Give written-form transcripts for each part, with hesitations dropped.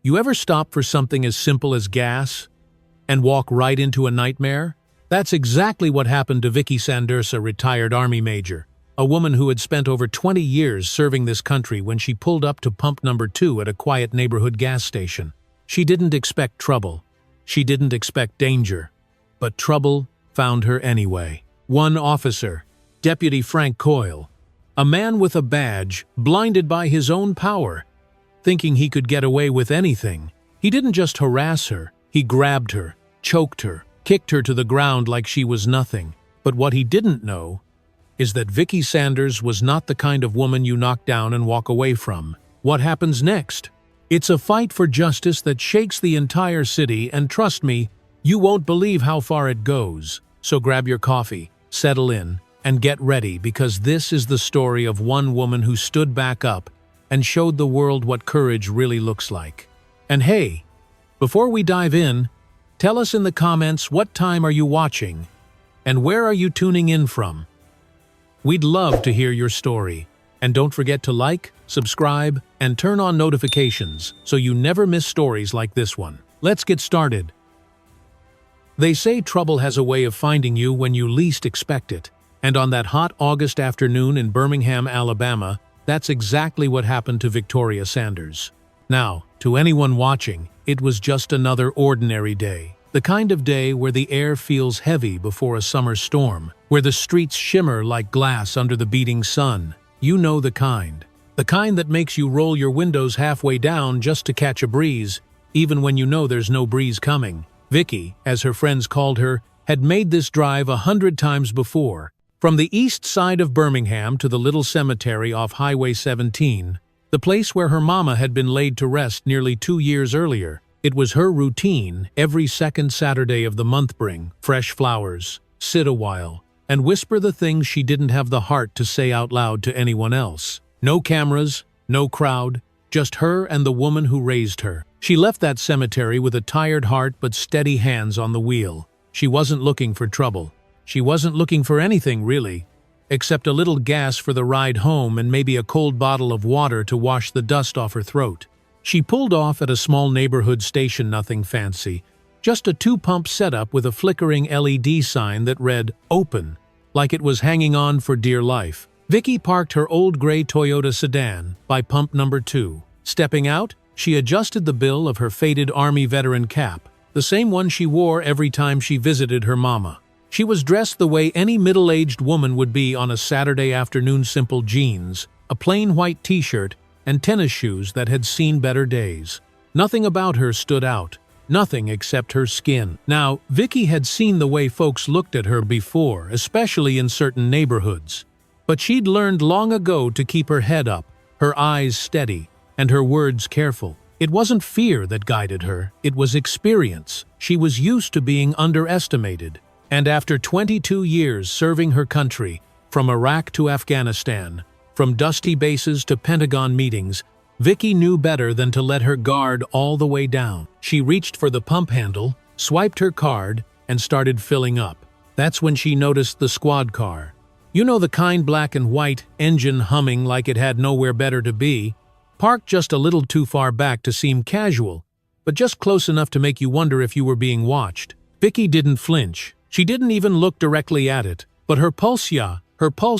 You ever stop for something as simple as gas and walk right into a nightmare? That's exactly what happened to Vicky Sanders, a retired Army major, a woman who had spent over 20 years serving this country when she pulled up to pump number 2 at a quiet neighborhood gas station. She didn't expect trouble. She didn't expect danger. But trouble found her anyway. One officer, Deputy Frank Coyle, a man with a badge, blinded by his own power, thinking he could get away with anything. He didn't just harass her, he grabbed her, choked her, kicked her to the ground like she was nothing. But what he didn't know is that Vicky Sanders was not the kind of woman you knock down and walk away from. What happens next? It's a fight for justice that shakes the entire city, and trust me, you won't believe how far it goes. So grab your coffee, settle in, and get ready, because this is the story of one woman who stood back up and showed the world what courage really looks like. And hey, before we dive in, tell us in the comments what time are you watching and where are you tuning in from. We'd love to hear your story. And don't forget to like, subscribe, and turn on notifications so you never miss stories like this one. Let's get started. They say trouble has a way of finding you when you least expect it. And on that hot August afternoon in Birmingham, Alabama, that's exactly what happened to Victoria Sanders. Now, to anyone watching, it was just another ordinary day. The kind of day where the air feels heavy before a summer storm, where the streets shimmer like glass under the beating sun. You know the kind. The kind that makes you roll your windows halfway down just to catch a breeze, even when you know there's no breeze coming. Vicky, as her friends called her, had made this drive 100 times before. From the east side of Birmingham to the little cemetery off Highway 17, the place where her mama had been laid to rest nearly 2 years earlier. It was her routine every second Saturday of the month: bring fresh flowers, sit a while, and whisper the things she didn't have the heart to say out loud to anyone else. No cameras, no crowd, just her and the woman who raised her. She left that cemetery with a tired heart but steady hands on the wheel. She wasn't looking for trouble. She wasn't looking for anything, really, except a little gas for the ride home and maybe a cold bottle of water to wash the dust off her throat. She pulled off at a small neighborhood station, nothing fancy, just a 2-pump setup with a flickering LED sign that read, "Open," like it was hanging on for dear life. Vicky parked her old gray Toyota sedan by pump number 2. Stepping out, she adjusted the bill of her faded Army veteran cap, the same one she wore every time she visited her mama. She was dressed the way any middle-aged woman would be on a Saturday afternoon: simple jeans, a plain white t-shirt, and tennis shoes that had seen better days. Nothing about her stood out, nothing except her skin. Now, Vicky had seen the way folks looked at her before, especially in certain neighborhoods. But she'd learned long ago to keep her head up, her eyes steady, and her words careful. It wasn't fear that guided her, it was experience. She was used to being underestimated. And after 22 years serving her country, from Iraq to Afghanistan, from dusty bases to Pentagon meetings, Vicky knew better than to let her guard all the way down. She reached for the pump handle, swiped her card, and started filling up. That's when she noticed the squad car. You know, the kind, black and white, engine humming like it had nowhere better to be, parked just a little too far back to seem casual, but just close enough to make you wonder if you were being watched. Vicky didn't flinch. She didn't even look directly at it, but her pulse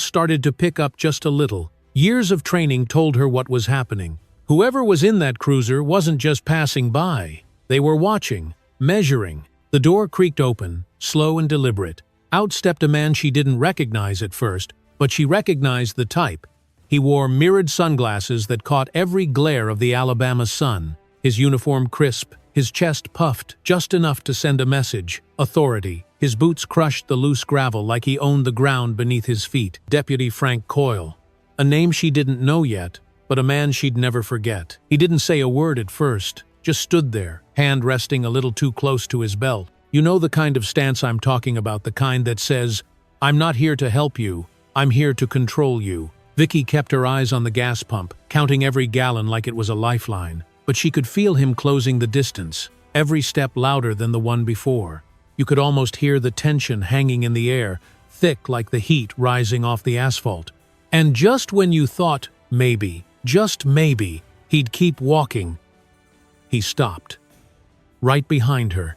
started to pick up just a little. Years of training told her what was happening. Whoever was in that cruiser wasn't just passing by. They were watching, measuring. The door creaked open, slow and deliberate. Out stepped a man she didn't recognize at first, but she recognized the type. He wore mirrored sunglasses that caught every glare of the Alabama sun. His uniform crisp, his chest puffed just enough to send a message: authority. His boots crushed the loose gravel like he owned the ground beneath his feet. Deputy Frank Coyle. A name she didn't know yet, but a man she'd never forget. He didn't say a word at first, just stood there, hand resting a little too close to his belt. You know the kind of stance I'm talking about, the kind that says, "I'm not here to help you, I'm here to control you." Vicky kept her eyes on the gas pump, counting every gallon like it was a lifeline. But she could feel him closing the distance, every step louder than the one before. You could almost hear the tension hanging in the air, thick like the heat rising off the asphalt. And just when you thought, maybe, just maybe, he'd keep walking, He stopped. Right behind her.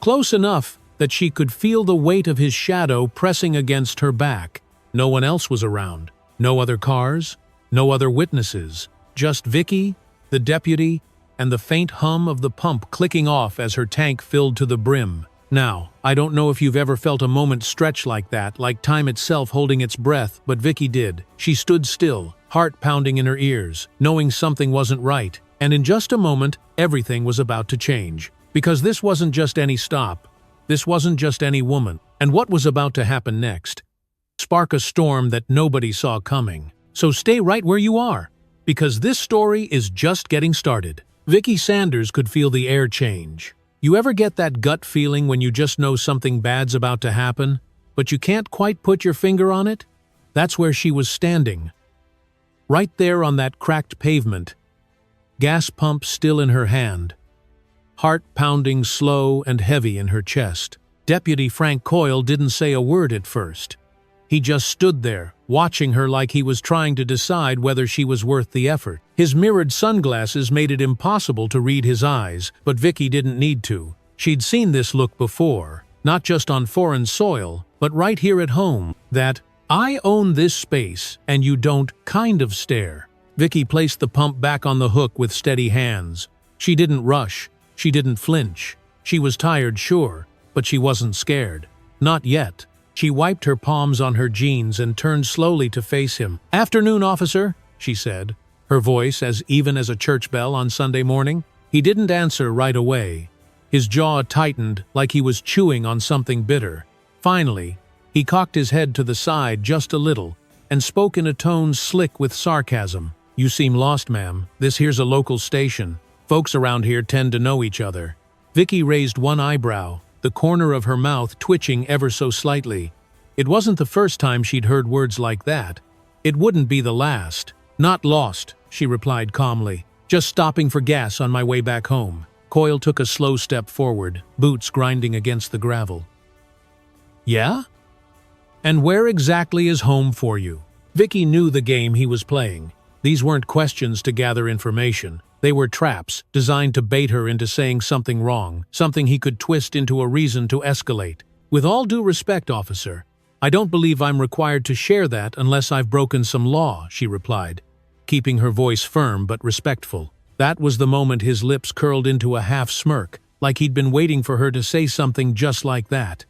Close enough that she could feel the weight of his shadow pressing against her back. No one else was around. No other cars. No other witnesses. Just Vicky, the deputy, and the faint hum of the pump clicking off as her tank filled to the brim. Now, I don't know if you've ever felt a moment stretch like that, like time itself holding its breath, but Vicky did. She stood still, heart pounding in her ears, knowing something wasn't right. And in just a moment, everything was about to change. Because this wasn't just any stop. This wasn't just any woman. And what was about to happen next? Spark a storm that nobody saw coming. So stay right where you are, because this story is just getting started. Vicky Sanders could feel the air change. You ever get that gut feeling when you just know something bad's about to happen, but you can't quite put your finger on it? That's where she was standing. Right there on that cracked pavement, gas pump still in her hand, heart pounding slow and heavy in her chest. Deputy Frank Coyle didn't say a word at first. He just stood there, watching her like he was trying to decide whether she was worth the effort. His mirrored sunglasses made it impossible to read his eyes, but Vicky didn't need to. She'd seen this look before, not just on foreign soil, but right here at home. That, "I own this space, and you don't," kind of stare. Vicky placed the pump back on the hook with steady hands. She didn't rush. She didn't flinch. She was tired, sure, but she wasn't scared. Not yet. She wiped her palms on her jeans and turned slowly to face him. "Afternoon, officer," she said, her voice as even as a church bell on Sunday morning. He didn't answer right away. His jaw tightened like he was chewing on something bitter. Finally, he cocked his head to the side just a little and spoke in a tone slick with sarcasm. "You seem lost, ma'am. This here's a local station. Folks around here tend to know each other." Vicky raised one eyebrow, the corner of her mouth twitching ever so slightly. It wasn't the first time she'd heard words like that. It wouldn't be the last. "Not lost," she replied calmly. "Just stopping for gas on my way back home." Coyle took a slow step forward, boots grinding against the gravel. "Yeah? And where exactly is home for you?" Vicky knew the game he was playing. These weren't questions to gather information. They were traps, designed to bait her into saying something wrong, something he could twist into a reason to escalate. "With all due respect, officer, I don't believe I'm required to share that unless I've broken some law," she replied, keeping her voice firm but respectful. That was the moment his lips curled into a half smirk, like he'd been waiting for her to say something just like that.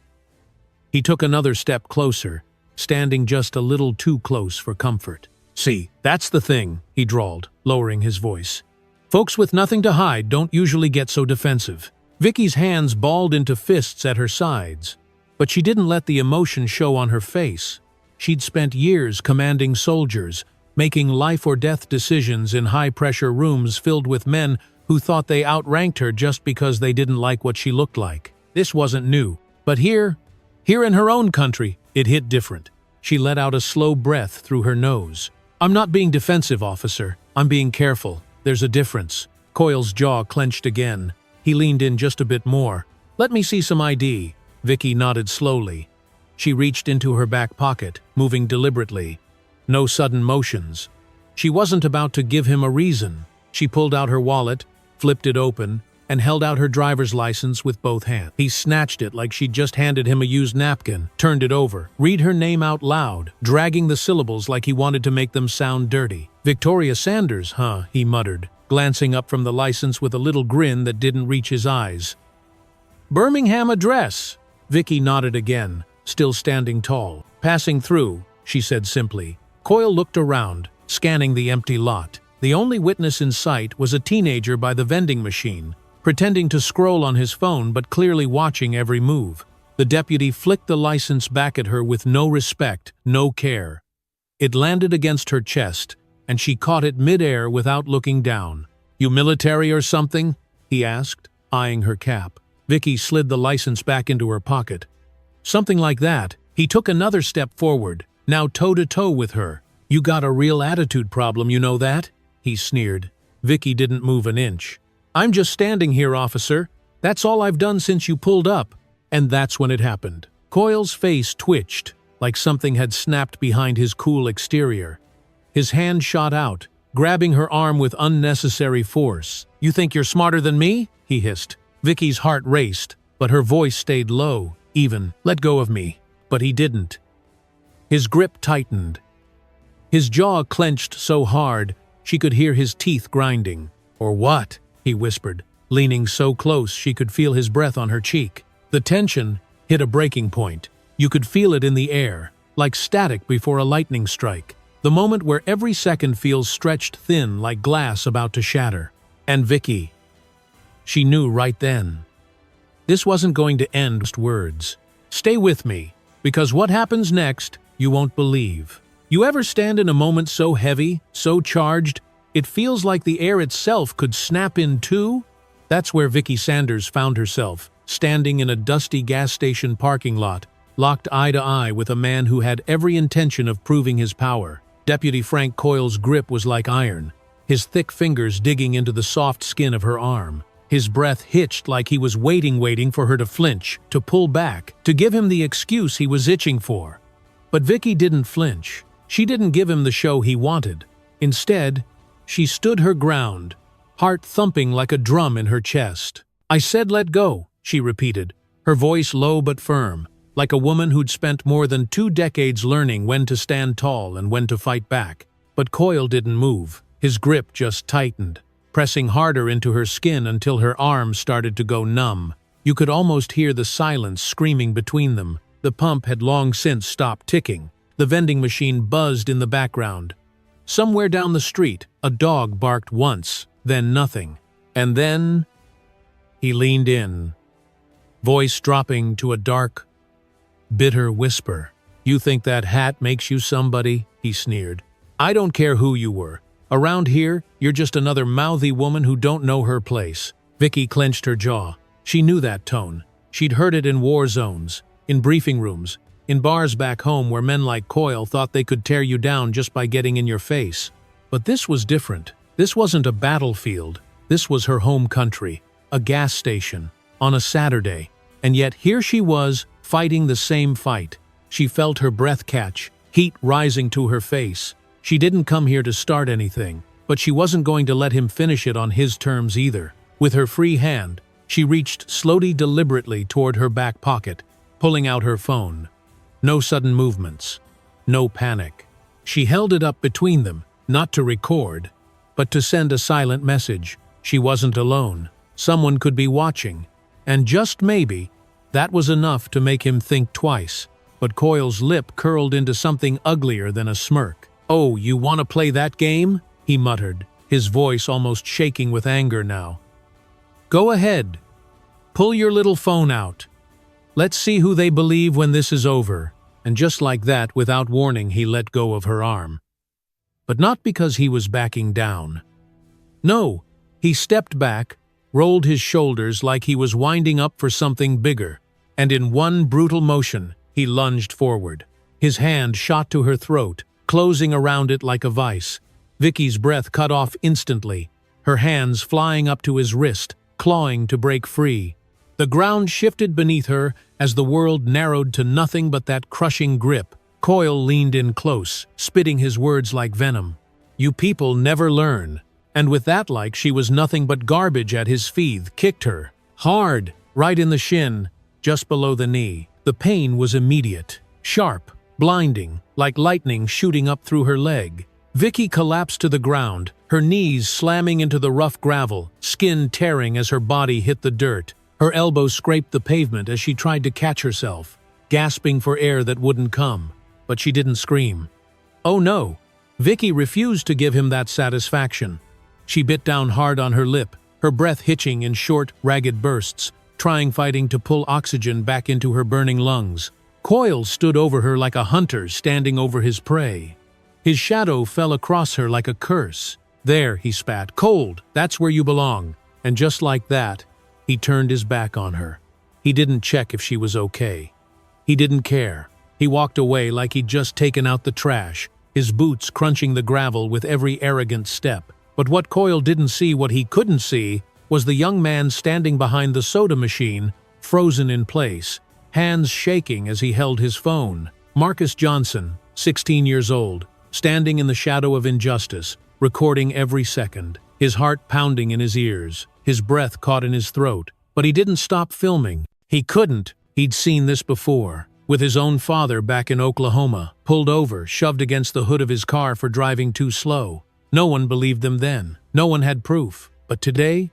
He took another step closer, standing just a little too close for comfort. "See, that's the thing," he drawled, lowering his voice. "Folks with nothing to hide don't usually get so defensive." Vicky's hands balled into fists at her sides, but she didn't let the emotion show on her face. She'd spent years commanding soldiers, making life-or-death decisions in high-pressure rooms filled with men who thought they outranked her just because they didn't like what she looked like. This wasn't new, but here in her own country, it hit different. She let out a slow breath through her nose. "I'm not being defensive, officer. I'm being careful. There's a difference." Coyle's jaw clenched again. He leaned in just a bit more. "Let me see some ID." Vicky nodded slowly. She reached into her back pocket, moving deliberately. No sudden motions. She wasn't about to give him a reason. She pulled out her wallet, flipped it open, and held out her driver's license with both hands. He snatched it like she'd just handed him a used napkin, turned it over, read her name out loud, dragging the syllables like he wanted to make them sound dirty. "Victoria Sanders, huh?" he muttered, glancing up from the license with a little grin that didn't reach his eyes. "Birmingham address." Vicky nodded again, still standing tall. "Passing through," she said simply. Coyle looked around, scanning the empty lot. The only witness in sight was a teenager by the vending machine, pretending to scroll on his phone but clearly watching every move. The deputy flicked the license back at her with no respect, no care. It landed against her chest, and she caught it mid-air without looking down. "You military or something?" he asked, eyeing her cap. Vicky slid the license back into her pocket. "Something like that." He took another step forward, now toe-to-toe with her. "You got a real attitude problem, you know that?" he sneered. Vicky didn't move an inch. "I'm just standing here, officer. That's all I've done since you pulled up." And that's when it happened. Coyle's face twitched, like something had snapped behind his cool exterior. His hand shot out, grabbing her arm with unnecessary force. "You think you're smarter than me?" he hissed. Vicky's heart raced, but her voice stayed low, even. "Let go of me." But he didn't. His grip tightened. His jaw clenched so hard she could hear his teeth grinding. "Or what?" he whispered, leaning so close she could feel his breath on her cheek. The tension hit a breaking point. You could feel it in the air, like static before a lightning strike. The moment where every second feels stretched thin like glass about to shatter. And Vicky. She knew right then. This wasn't going to end with words. "Stay with me, because what happens next, you won't believe." You ever stand in a moment so heavy, so charged, it feels like the air itself could snap in two? That's where Vicky Sanders found herself, standing in a dusty gas station parking lot, locked eye to eye with a man who had every intention of proving his power. Deputy Frank Coyle's grip was like iron, his thick fingers digging into the soft skin of her arm. His breath hitched like he was waiting for her to flinch, to pull back, to give him the excuse he was itching for. But Vicky didn't flinch. She didn't give him the show he wanted. Instead, she stood her ground, heart thumping like a drum in her chest. "I said let go," she repeated, her voice low but firm, like a woman who'd spent more than 2 decades learning when to stand tall and when to fight back. But Coyle didn't move. His grip just tightened, pressing harder into her skin until her arms started to go numb. You could almost hear the silence screaming between them. The pump had long since stopped ticking. The vending machine buzzed in the background. Somewhere down the street, a dog barked once, then nothing. And then he leaned in, voice dropping to a dark, bitter whisper. "You think that hat makes you somebody?" he sneered. "I don't care who you were. Around here, you're just another mouthy woman who don't know her place." Vicky clenched her jaw. She knew that tone. She'd heard it in war zones, in briefing rooms, in bars back home where men like Coyle thought they could tear you down just by getting in your face. But this was different. This wasn't a battlefield. This was her home country, a gas station, on a Saturday. And yet here she was, fighting the same fight. She felt her breath catch, heat rising to her face. She didn't come here to start anything, but she wasn't going to let him finish it on his terms either. With her free hand, she reached slowly, deliberately toward her back pocket, pulling out her phone. No sudden movements, no panic. She held it up between them, not to record, but to send a silent message. She wasn't alone. Someone could be watching. And just maybe, that was enough to make him think twice. But Coyle's lip curled into something uglier than a smirk. "Oh, you want to play that game?" he muttered, his voice almost shaking with anger now. "Go ahead. Pull your little phone out. Let's see who they believe when this is over." And just like that, without warning, he let go of her arm. But not because he was backing down. No, he stepped back, rolled his shoulders like he was winding up for something bigger, and in one brutal motion, he lunged forward. His hand shot to her throat, closing around it like a vice. Vicky's breath cut off instantly, her hands flying up to his wrist, clawing to break free. The ground shifted beneath her as the world narrowed to nothing but that crushing grip. Coyle leaned in close, spitting his words like venom. "You people never learn." And with that, like she was nothing but garbage at his feet, kicked her. Hard, right in the shin, just below the knee. The pain was immediate, sharp, blinding, like lightning shooting up through her leg. Vicky collapsed to the ground, her knees slamming into the rough gravel, skin tearing as her body hit the dirt. Her elbows scraped the pavement as she tried to catch herself, gasping for air that wouldn't come. But she didn't scream. Oh no, Vicky refused to give him that satisfaction. She bit down hard on her lip, her breath hitching in short, ragged bursts, fighting to pull oxygen back into her burning lungs. Coyle stood over her like a hunter standing over his prey. His shadow fell across her like a curse. "There," he spat, "cold, that's where you belong." And just like that, he turned his back on her. He didn't check if she was okay. He didn't care. He walked away like he'd just taken out the trash, his boots crunching the gravel with every arrogant step. But what Coyle didn't see, what he couldn't see, was the young man standing behind the soda machine, frozen in place, hands shaking as he held his phone. Marcus Johnson, 16 years old, standing in the shadow of injustice, recording every second, his heart pounding in his ears, his breath caught in his throat. But he didn't stop filming. He couldn't. He'd seen this before. With his own father back in Oklahoma, pulled over, shoved against the hood of his car for driving too slow. No one believed them then. No one had proof. But today,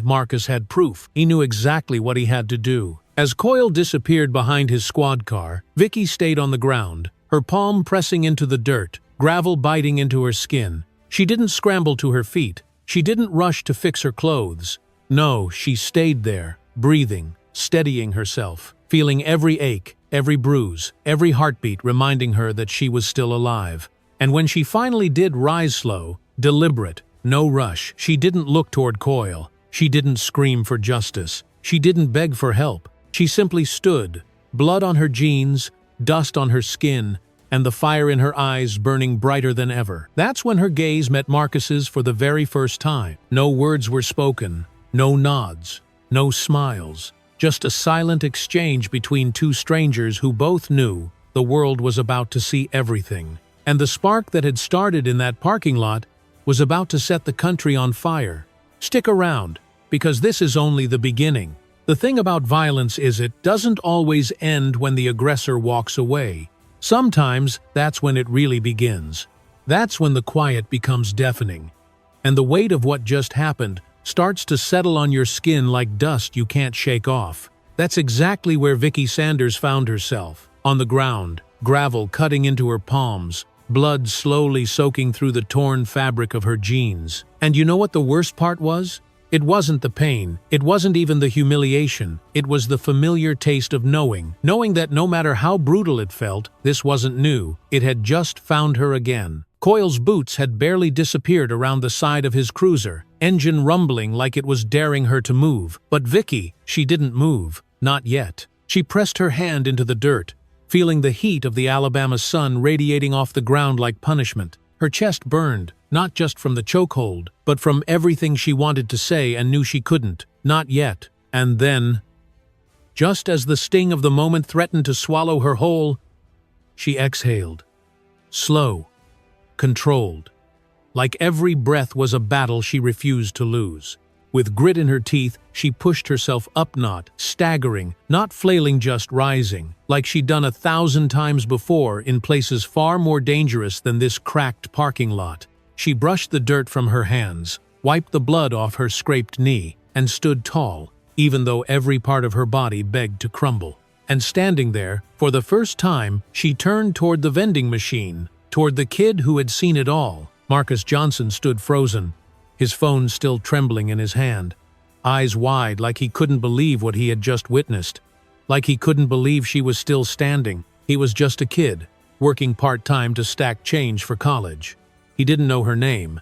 Marcus had proof. He knew exactly what he had to do. As Coyle disappeared behind his squad car, Vicky stayed on the ground, her palm pressing into the dirt, gravel biting into her skin. She didn't scramble to her feet. She didn't rush to fix her clothes. No, she stayed there, breathing, steadying herself, feeling every ache, every bruise, every heartbeat reminding her that she was still alive. And when she finally did rise slow, deliberate, no rush, she didn't look toward Coyle. She didn't scream for justice. She didn't beg for help. She simply stood, blood on her jeans, dust on her skin, and the fire in her eyes burning brighter than ever. That's when her gaze met Marcus's for the very first time. No words were spoken, no nods, no smiles, just a silent exchange between two strangers who both knew the world was about to see everything. And the spark that had started in that parking lot was about to set the country on fire. Stick around, because this is only the beginning. The thing about violence is it doesn't always end when the aggressor walks away. Sometimes that's when it really begins. That's when the quiet becomes deafening, and the weight of what just happened starts to settle on your skin like dust you can't shake off. That's exactly where Vicky Sanders found herself. On the ground, gravel cutting into her palms, blood slowly soaking through the torn fabric of her jeans. And you know what the worst part was? It wasn't the pain, it wasn't even the humiliation, it was the familiar taste of knowing that no matter how brutal it felt, this wasn't new, it had just found her again. Coyle's boots had barely disappeared around the side of his cruiser, engine rumbling like it was daring her to move. But Vicky, she didn't move, not yet. She pressed her hand into the dirt, feeling the heat of the Alabama sun radiating off the ground like punishment. Her chest burned, not just from the chokehold, but from everything she wanted to say and knew she couldn't. Not yet. And then, just as the sting of the moment threatened to swallow her whole, she exhaled. Slow, controlled. Like every breath was a battle she refused to lose. With grit in her teeth, she pushed herself up, not staggering, not flailing, just rising, like she'd done 1,000 times before in places far more dangerous than this cracked parking lot. She brushed the dirt from her hands, wiped the blood off her scraped knee, and stood tall, even though every part of her body begged to crumble. And standing there, for the first time, she turned toward the vending machine, toward the kid who had seen it all. Marcus Johnson stood frozen, his phone still trembling in his hand, eyes wide like he couldn't believe what he had just witnessed, like he couldn't believe she was still standing. He was just a kid, working part-time to stack change for college. He didn't know her name,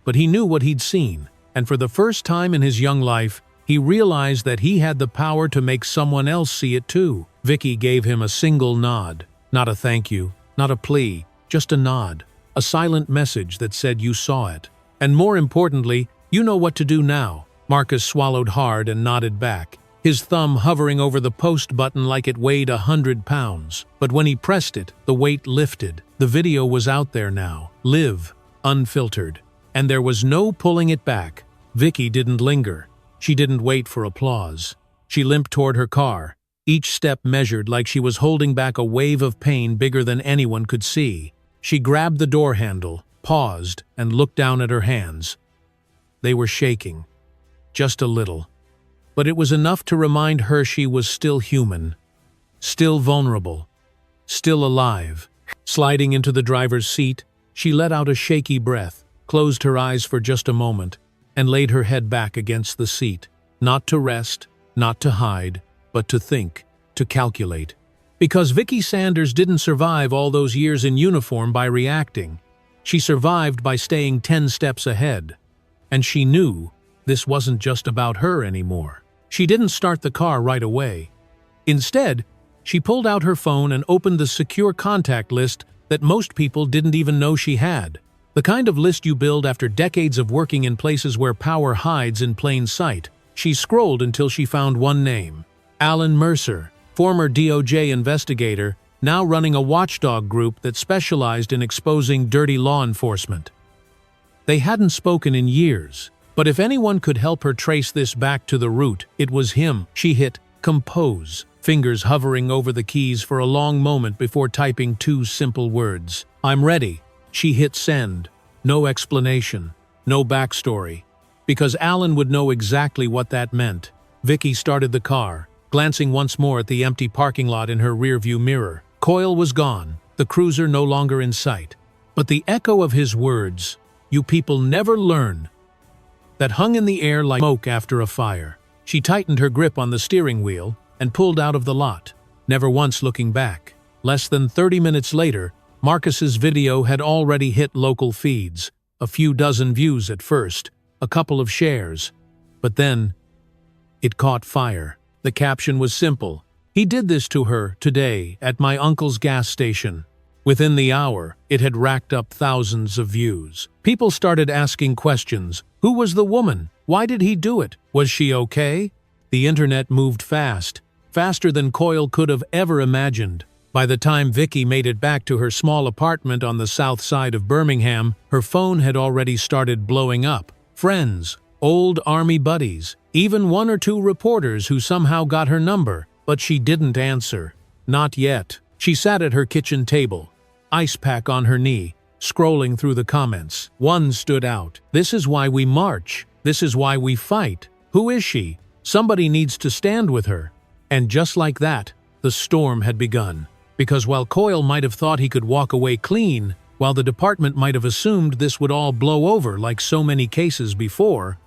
but he knew what he'd seen, and for the first time in his young life, he realized that he had the power to make someone else see it too. Vicky gave him a single nod, not a thank you, not a plea, just a nod, a silent message that said you saw it. And more importantly, you know what to do now. Marcus swallowed hard and nodded back, his thumb hovering over the post button like it weighed 100 pounds. But when he pressed it, the weight lifted. The video was out there now, live, unfiltered, and there was no pulling it back. Vicky didn't linger. She didn't wait for applause. She limped toward her car, each step measured like she was holding back a wave of pain bigger than anyone could see. She grabbed the door handle, paused, and looked down at her hands. They were shaking. Just a little. But it was enough to remind her she was still human, still vulnerable, still alive. Sliding into the driver's seat, she let out a shaky breath, closed her eyes for just a moment, and laid her head back against the seat. Not to rest, not to hide, but to think, to calculate. Because Vicky Sanders didn't survive all those years in uniform by reacting. She survived by staying 10 steps ahead. And she knew this wasn't just about her anymore. She didn't start the car right away. Instead, she pulled out her phone and opened the secure contact list that most people didn't even know she had. The kind of list you build after decades of working in places where power hides in plain sight. She scrolled until she found one name. Alan Mercer, former DOJ investigator, now running a watchdog group that specialized in exposing dirty law enforcement. They hadn't spoken in years. But if anyone could help her trace this back to the root, it was him. She hit compose, fingers hovering over the keys for a long moment before typing two simple words. I'm ready. She hit send. No explanation. No backstory. Because Alan would know exactly what that meant. Vicky started the car, glancing once more at the empty parking lot in her rearview mirror. Coyle was gone, the cruiser no longer in sight. But the echo of his words, "You people never learn," that hung in the air like smoke after a fire. She tightened her grip on the steering wheel and pulled out of the lot, never once looking back. Less than 30 minutes later, Marcus's video had already hit local feeds. A few dozen views at first, a couple of shares. But then, it caught fire. The caption was simple. "He did this to her today at my uncle's gas station." Within the hour, it had racked up thousands of views. People started asking questions. Who was the woman? Why did he do it? Was she okay? The internet moved fast, faster than Coyle could have ever imagined. By the time Vicky made it back to her small apartment on the south side of Birmingham, her phone had already started blowing up. Friends, old army buddies, even one or two reporters who somehow got her number, but she didn't answer. Not yet. She sat at her kitchen table, ice pack on her knee, scrolling through the comments. One stood out. "This is why we march. This is why we fight. Who is she? Somebody needs to stand with her." And just like that, the storm had begun. Because while Coyle might have thought he could walk away clean, while the department might have assumed this would all blow over like so many cases before,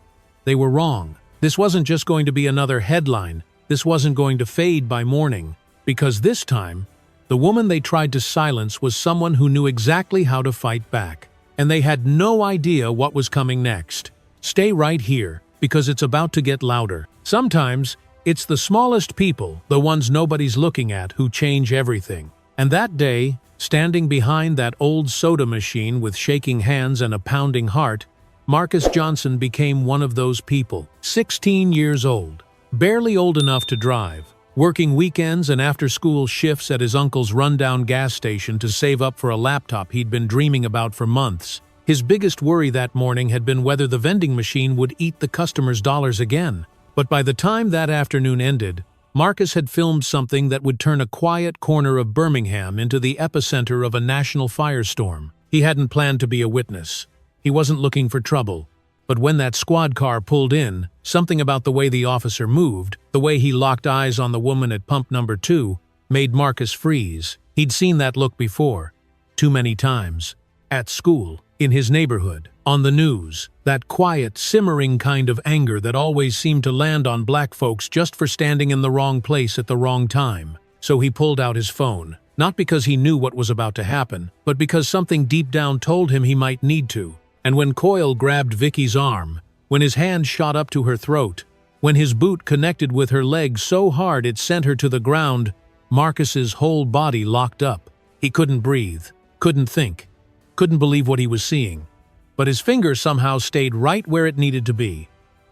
they were wrong. This wasn't just going to be another headline. This wasn't going to fade by morning. Because this time, the woman they tried to silence was someone who knew exactly how to fight back. And they had no idea what was coming next. Stay right here, because it's about to get louder. Sometimes, it's the smallest people, the ones nobody's looking at, who change everything. And that day, standing behind that old soda machine with shaking hands and a pounding heart, Marcus Johnson became one of those people. 16 years old, barely old enough to drive, working weekends and after-school shifts at his uncle's rundown gas station to save up for a laptop he'd been dreaming about for months. His biggest worry that morning had been whether the vending machine would eat the customers' dollars again. But by the time that afternoon ended, Marcus had filmed something that would turn a quiet corner of Birmingham into the epicenter of a national firestorm. He hadn't planned to be a witness. He wasn't looking for trouble. But when that squad car pulled in, something about the way the officer moved, the way he locked eyes on the woman at pump number 2, made Marcus freeze. He'd seen that look before. Too many times. At school, in his neighborhood, on the news. That quiet, simmering kind of anger that always seemed to land on black folks just for standing in the wrong place at the wrong time. So he pulled out his phone. Not because he knew what was about to happen, but because something deep down told him he might need to. And when Coyle grabbed Vicky's arm, when his hand shot up to her throat, when his boot connected with her leg so hard it sent her to the ground, Marcus's whole body locked up. He couldn't breathe, couldn't think, couldn't believe what he was seeing. But his finger somehow stayed right where it needed to be.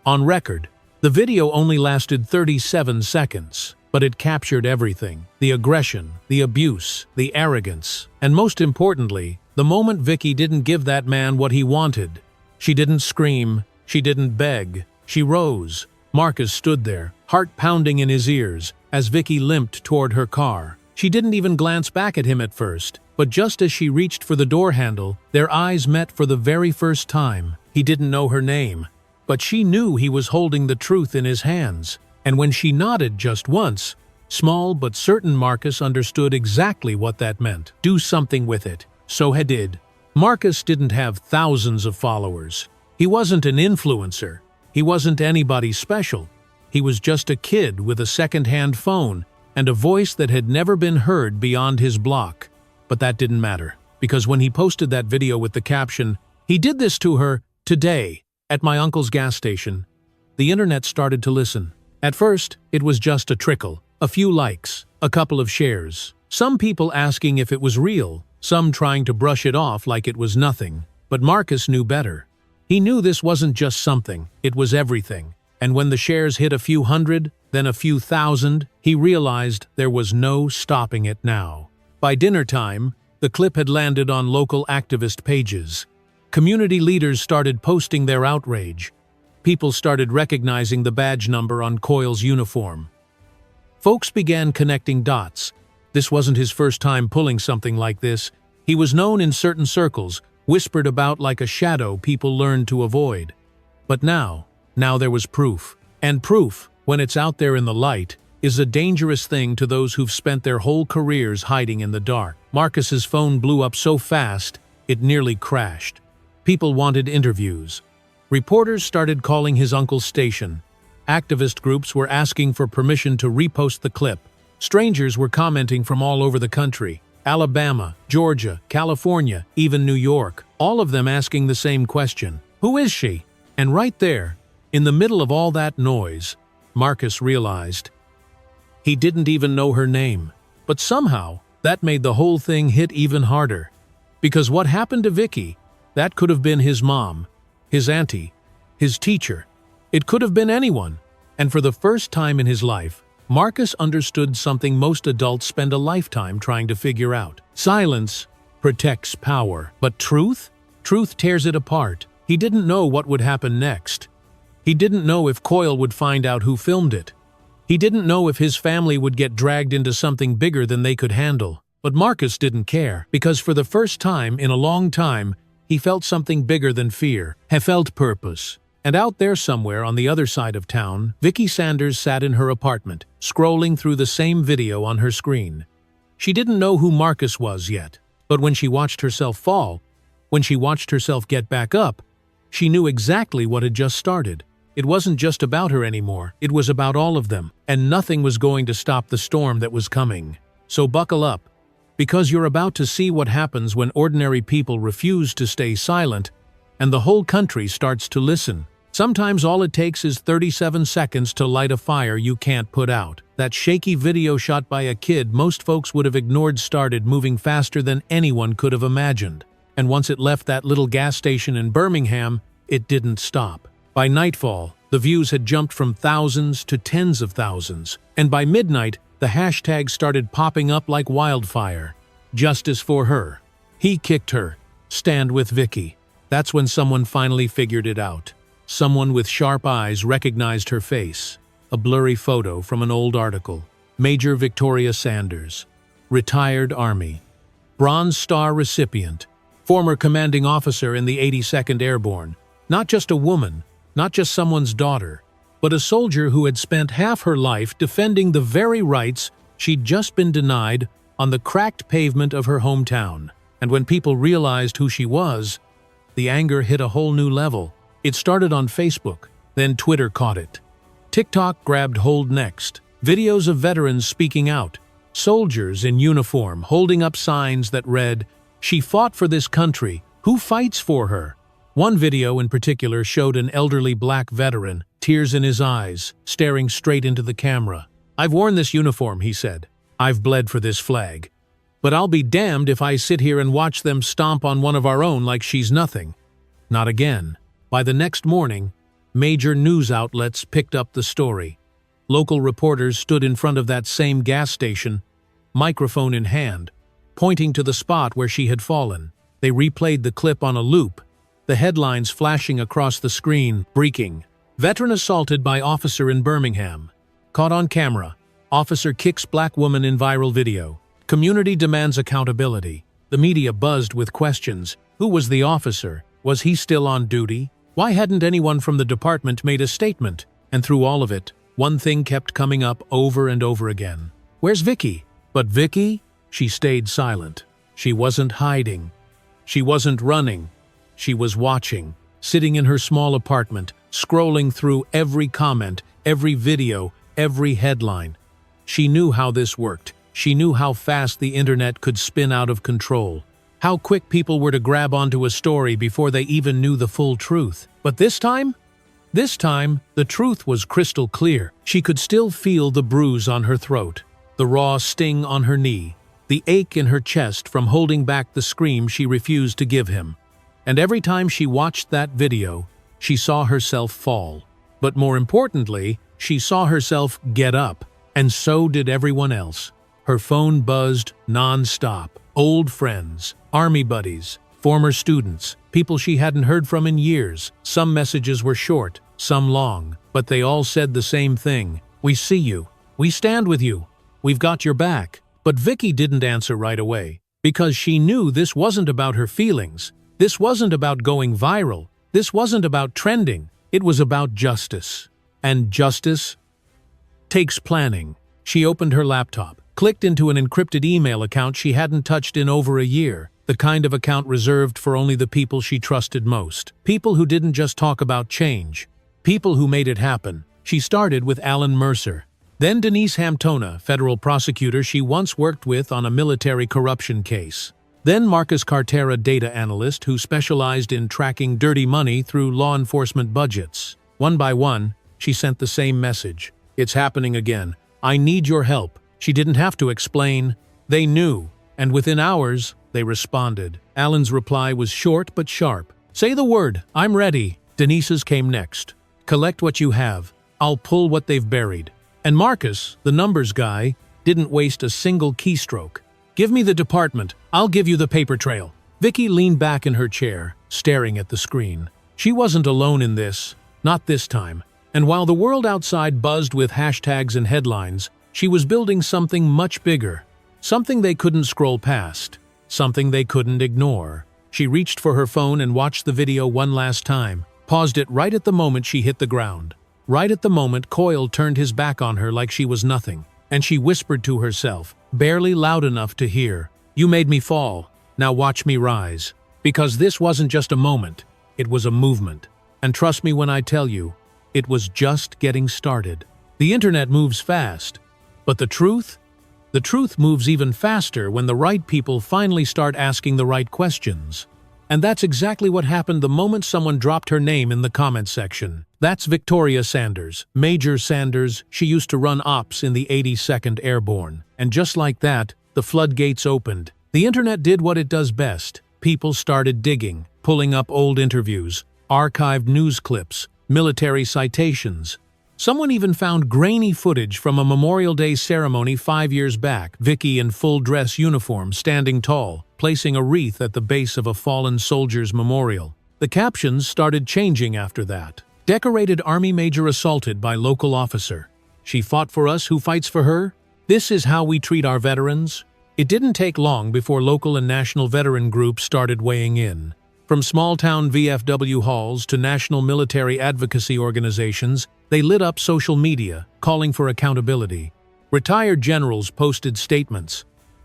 On record, the video only lasted 37 seconds, but it captured everything. The aggression, the abuse, the arrogance, and most importantly, the moment Vicky didn't give that man what he wanted. She didn't scream, she didn't beg, she rose. Marcus stood there, heart pounding in his ears, as Vicky limped toward her car. She didn't even glance back at him at first, but just as she reached for the door handle, their eyes met for the very first time. He didn't know her name, but she knew he was holding the truth in his hands. And when she nodded just once, small but certain Marcus understood exactly what that meant. Do something with it. So he did. Marcus didn't have thousands of followers. He wasn't an influencer. He wasn't anybody special. He was just a kid with a second-hand phone and a voice that had never been heard beyond his block. But that didn't matter, because when he posted that video with the caption, "He did this to her today at my uncle's gas station," the internet started to listen. At first, it was just a trickle, a few likes, a couple of shares. Some people asking if it was real, some trying to brush it off like it was nothing. But Marcus knew better. He knew this wasn't just something, it was everything. And when the shares hit a few hundred, then a few thousand, he realized there was no stopping it now. By dinner time, the clip had landed on local activist pages. Community leaders started posting their outrage. People started recognizing the badge number on Coyle's uniform. Folks began connecting dots. This wasn't his first time pulling something like this. He was known in certain circles, whispered about like a shadow people learned to avoid. But now there was proof. And proof, when it's out there in the light, is a dangerous thing to those who've spent their whole careers hiding in the dark. Marcus's phone blew up so fast, it nearly crashed. People wanted interviews. Reporters started calling his uncle's station. Activist groups were asking for permission to repost the clip. Strangers were commenting from all over the country. Alabama, Georgia, California, even New York. All of them asking the same question. Who is she? And right there, in the middle of all that noise, Marcus realized he didn't even know her name. But somehow, that made the whole thing hit even harder. Because what happened to Vicky, that could have been his mom, his auntie, his teacher. It could have been anyone. And for the first time in his life, Marcus understood something most adults spend a lifetime trying to figure out. Silence protects power, but truth? Truth tears it apart. He didn't know what would happen next. He didn't know if Coyle would find out who filmed it. He didn't know if his family would get dragged into something bigger than they could handle. But Marcus didn't care, because for the first time in a long time, he felt something bigger than fear. He felt purpose. And out there somewhere on the other side of town, Vicky Sanders sat in her apartment, scrolling through the same video on her screen. She didn't know who Marcus was yet, but when she watched herself fall, when she watched herself get back up, she knew exactly what had just started. It wasn't just about her anymore, it was about all of them, and nothing was going to stop the storm that was coming. So buckle up, because you're about to see what happens when ordinary people refuse to stay silent, and the whole country starts to listen. Sometimes all it takes is 37 seconds to light a fire you can't put out. That shaky video shot by a kid most folks would have ignored started moving faster than anyone could have imagined. And once it left that little gas station in Birmingham, it didn't stop. By nightfall, the views had jumped from thousands to tens of thousands, and by midnight, the hashtag started popping up like wildfire. Justice for her. He kicked her. Stand with Vicky. That's when someone finally figured it out. Someone with sharp eyes recognized her face. A blurry photo from an old article. Major Victoria Sanders. Retired Army. Bronze Star recipient. Former commanding officer in the 82nd Airborne. Not just a woman, not just someone's daughter, but a soldier who had spent half her life defending the very rights she'd just been denied on the cracked pavement of her hometown. And when people realized who she was, the anger hit a whole new level. It started on Facebook, then Twitter caught it. TikTok grabbed hold next. Videos of veterans speaking out. Soldiers in uniform holding up signs that read, "She fought for this country. Who fights for her?" One video in particular showed an elderly black veteran, tears in his eyes, staring straight into the camera. "I've worn this uniform," he said. "I've bled for this flag. But I'll be damned if I sit here and watch them stomp on one of our own like she's nothing. Not again." By the next morning, major news outlets picked up the story. Local reporters stood in front of that same gas station, microphone in hand, pointing to the spot where she had fallen. They replayed the clip on a loop, the headlines flashing across the screen, breaking. Veteran assaulted by officer in Birmingham. Caught on camera. Officer kicks black woman in viral video. Community demands accountability. The media buzzed with questions. Who was the officer? Was he still on duty? Why hadn't anyone from the department made a statement? And through all of it, one thing kept coming up over and over again. Where's Vicky? But Vicky? She stayed silent. She wasn't hiding. She wasn't running. She was watching, sitting in her small apartment, scrolling through every comment, every video, every headline. She knew how this worked. She knew how fast the internet could spin out of control. How quick people were to grab onto a story before they even knew the full truth. But this time, the truth was crystal clear. She could still feel the bruise on her throat, the raw sting on her knee, the ache in her chest from holding back the scream she refused to give him. And every time she watched that video, she saw herself fall. But more importantly, she saw herself get up. And so did everyone else. Her phone buzzed non-stop. Old friends, army buddies, former students, people she hadn't heard from in years. Some messages were short, some long, but they all said the same thing. We see you. We stand with you. We've got your back. But Vicky didn't answer right away, because she knew this wasn't about her feelings. This wasn't about going viral. This wasn't about trending. It was about justice. And justice takes planning. She opened her laptop, clicked into an encrypted email account she hadn't touched in over a year, the kind of account reserved for only the people she trusted most. People who didn't just talk about change. People who made it happen. She started with Alan Mercer. Then Denise Hamptona, federal prosecutor she once worked with on a military corruption case. Then Marcus Cartera, data analyst who specialized in tracking dirty money through law enforcement budgets. One by one, she sent the same message. It's happening again. I need your help. She didn't have to explain. They knew, and within hours, they responded. Alan's reply was short but sharp. Say the word, I'm ready. Denise's came next. Collect what you have. I'll pull what they've buried. And Marcus, the numbers guy, didn't waste a single keystroke. Give me the department. I'll give you the paper trail. Vicky leaned back in her chair, staring at the screen. She wasn't alone in this. Not this time. And while the world outside buzzed with hashtags and headlines, she was building something much bigger. Something they couldn't scroll past. Something they couldn't ignore. She reached for her phone and watched the video one last time. Paused it right at the moment she hit the ground. Right at the moment Coyle turned his back on her like she was nothing. And she whispered to herself, barely loud enough to hear, "You made me fall. Now watch me rise." Because this wasn't just a moment. It was a movement. And trust me when I tell you, it was just getting started. The internet moves fast. But the truth? The truth moves even faster when the right people finally start asking the right questions. And that's exactly what happened the moment someone dropped her name in the comment section. That's Victoria Sanders, Major Sanders. She used to run ops in the 82nd Airborne. And just like that, the floodgates opened. The internet did what it does best. People started digging, pulling up old interviews, archived news clips, military citations. Someone even found grainy footage from a Memorial Day ceremony 5 years back. Vicky in full dress uniform, standing tall, placing a wreath at the base of a fallen soldier's memorial. The captions started changing after that. Decorated Army Major assaulted by local officer. She fought for us, who fights for her? This is how we treat our veterans? It didn't take long before local and national veteran groups started weighing in. From small-town VFW halls to national military advocacy organizations, they lit up social media, calling for accountability. Retired generals posted statements.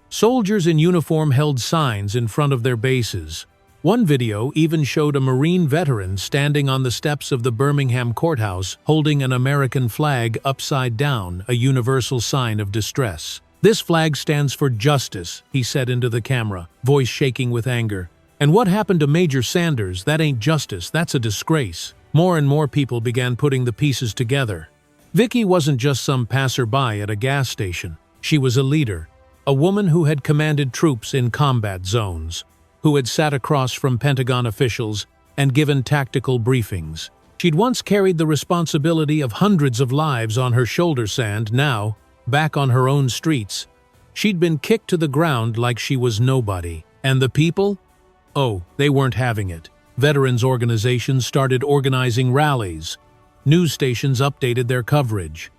Soldiers in uniform held signs in front of their bases. One video even showed a Marine veteran standing on the steps of the Birmingham courthouse holding an American flag upside down, a universal sign of distress. "This flag stands for justice," he said into the camera, voice shaking with anger. And what happened to Major Sanders? That ain't justice, that's a disgrace. More and more people began putting the pieces together. Vicky wasn't just some passerby at a gas station. She was a leader, a woman who had commanded troops in combat zones, who had sat across from Pentagon officials and given tactical briefings. She'd once carried the responsibility of hundreds of lives on her shoulders, and now, back on her own streets, she'd been kicked to the ground like she was nobody. And the people? Oh, they weren't having it. Veterans organizations started organizing rallies. News stations updated their coverage.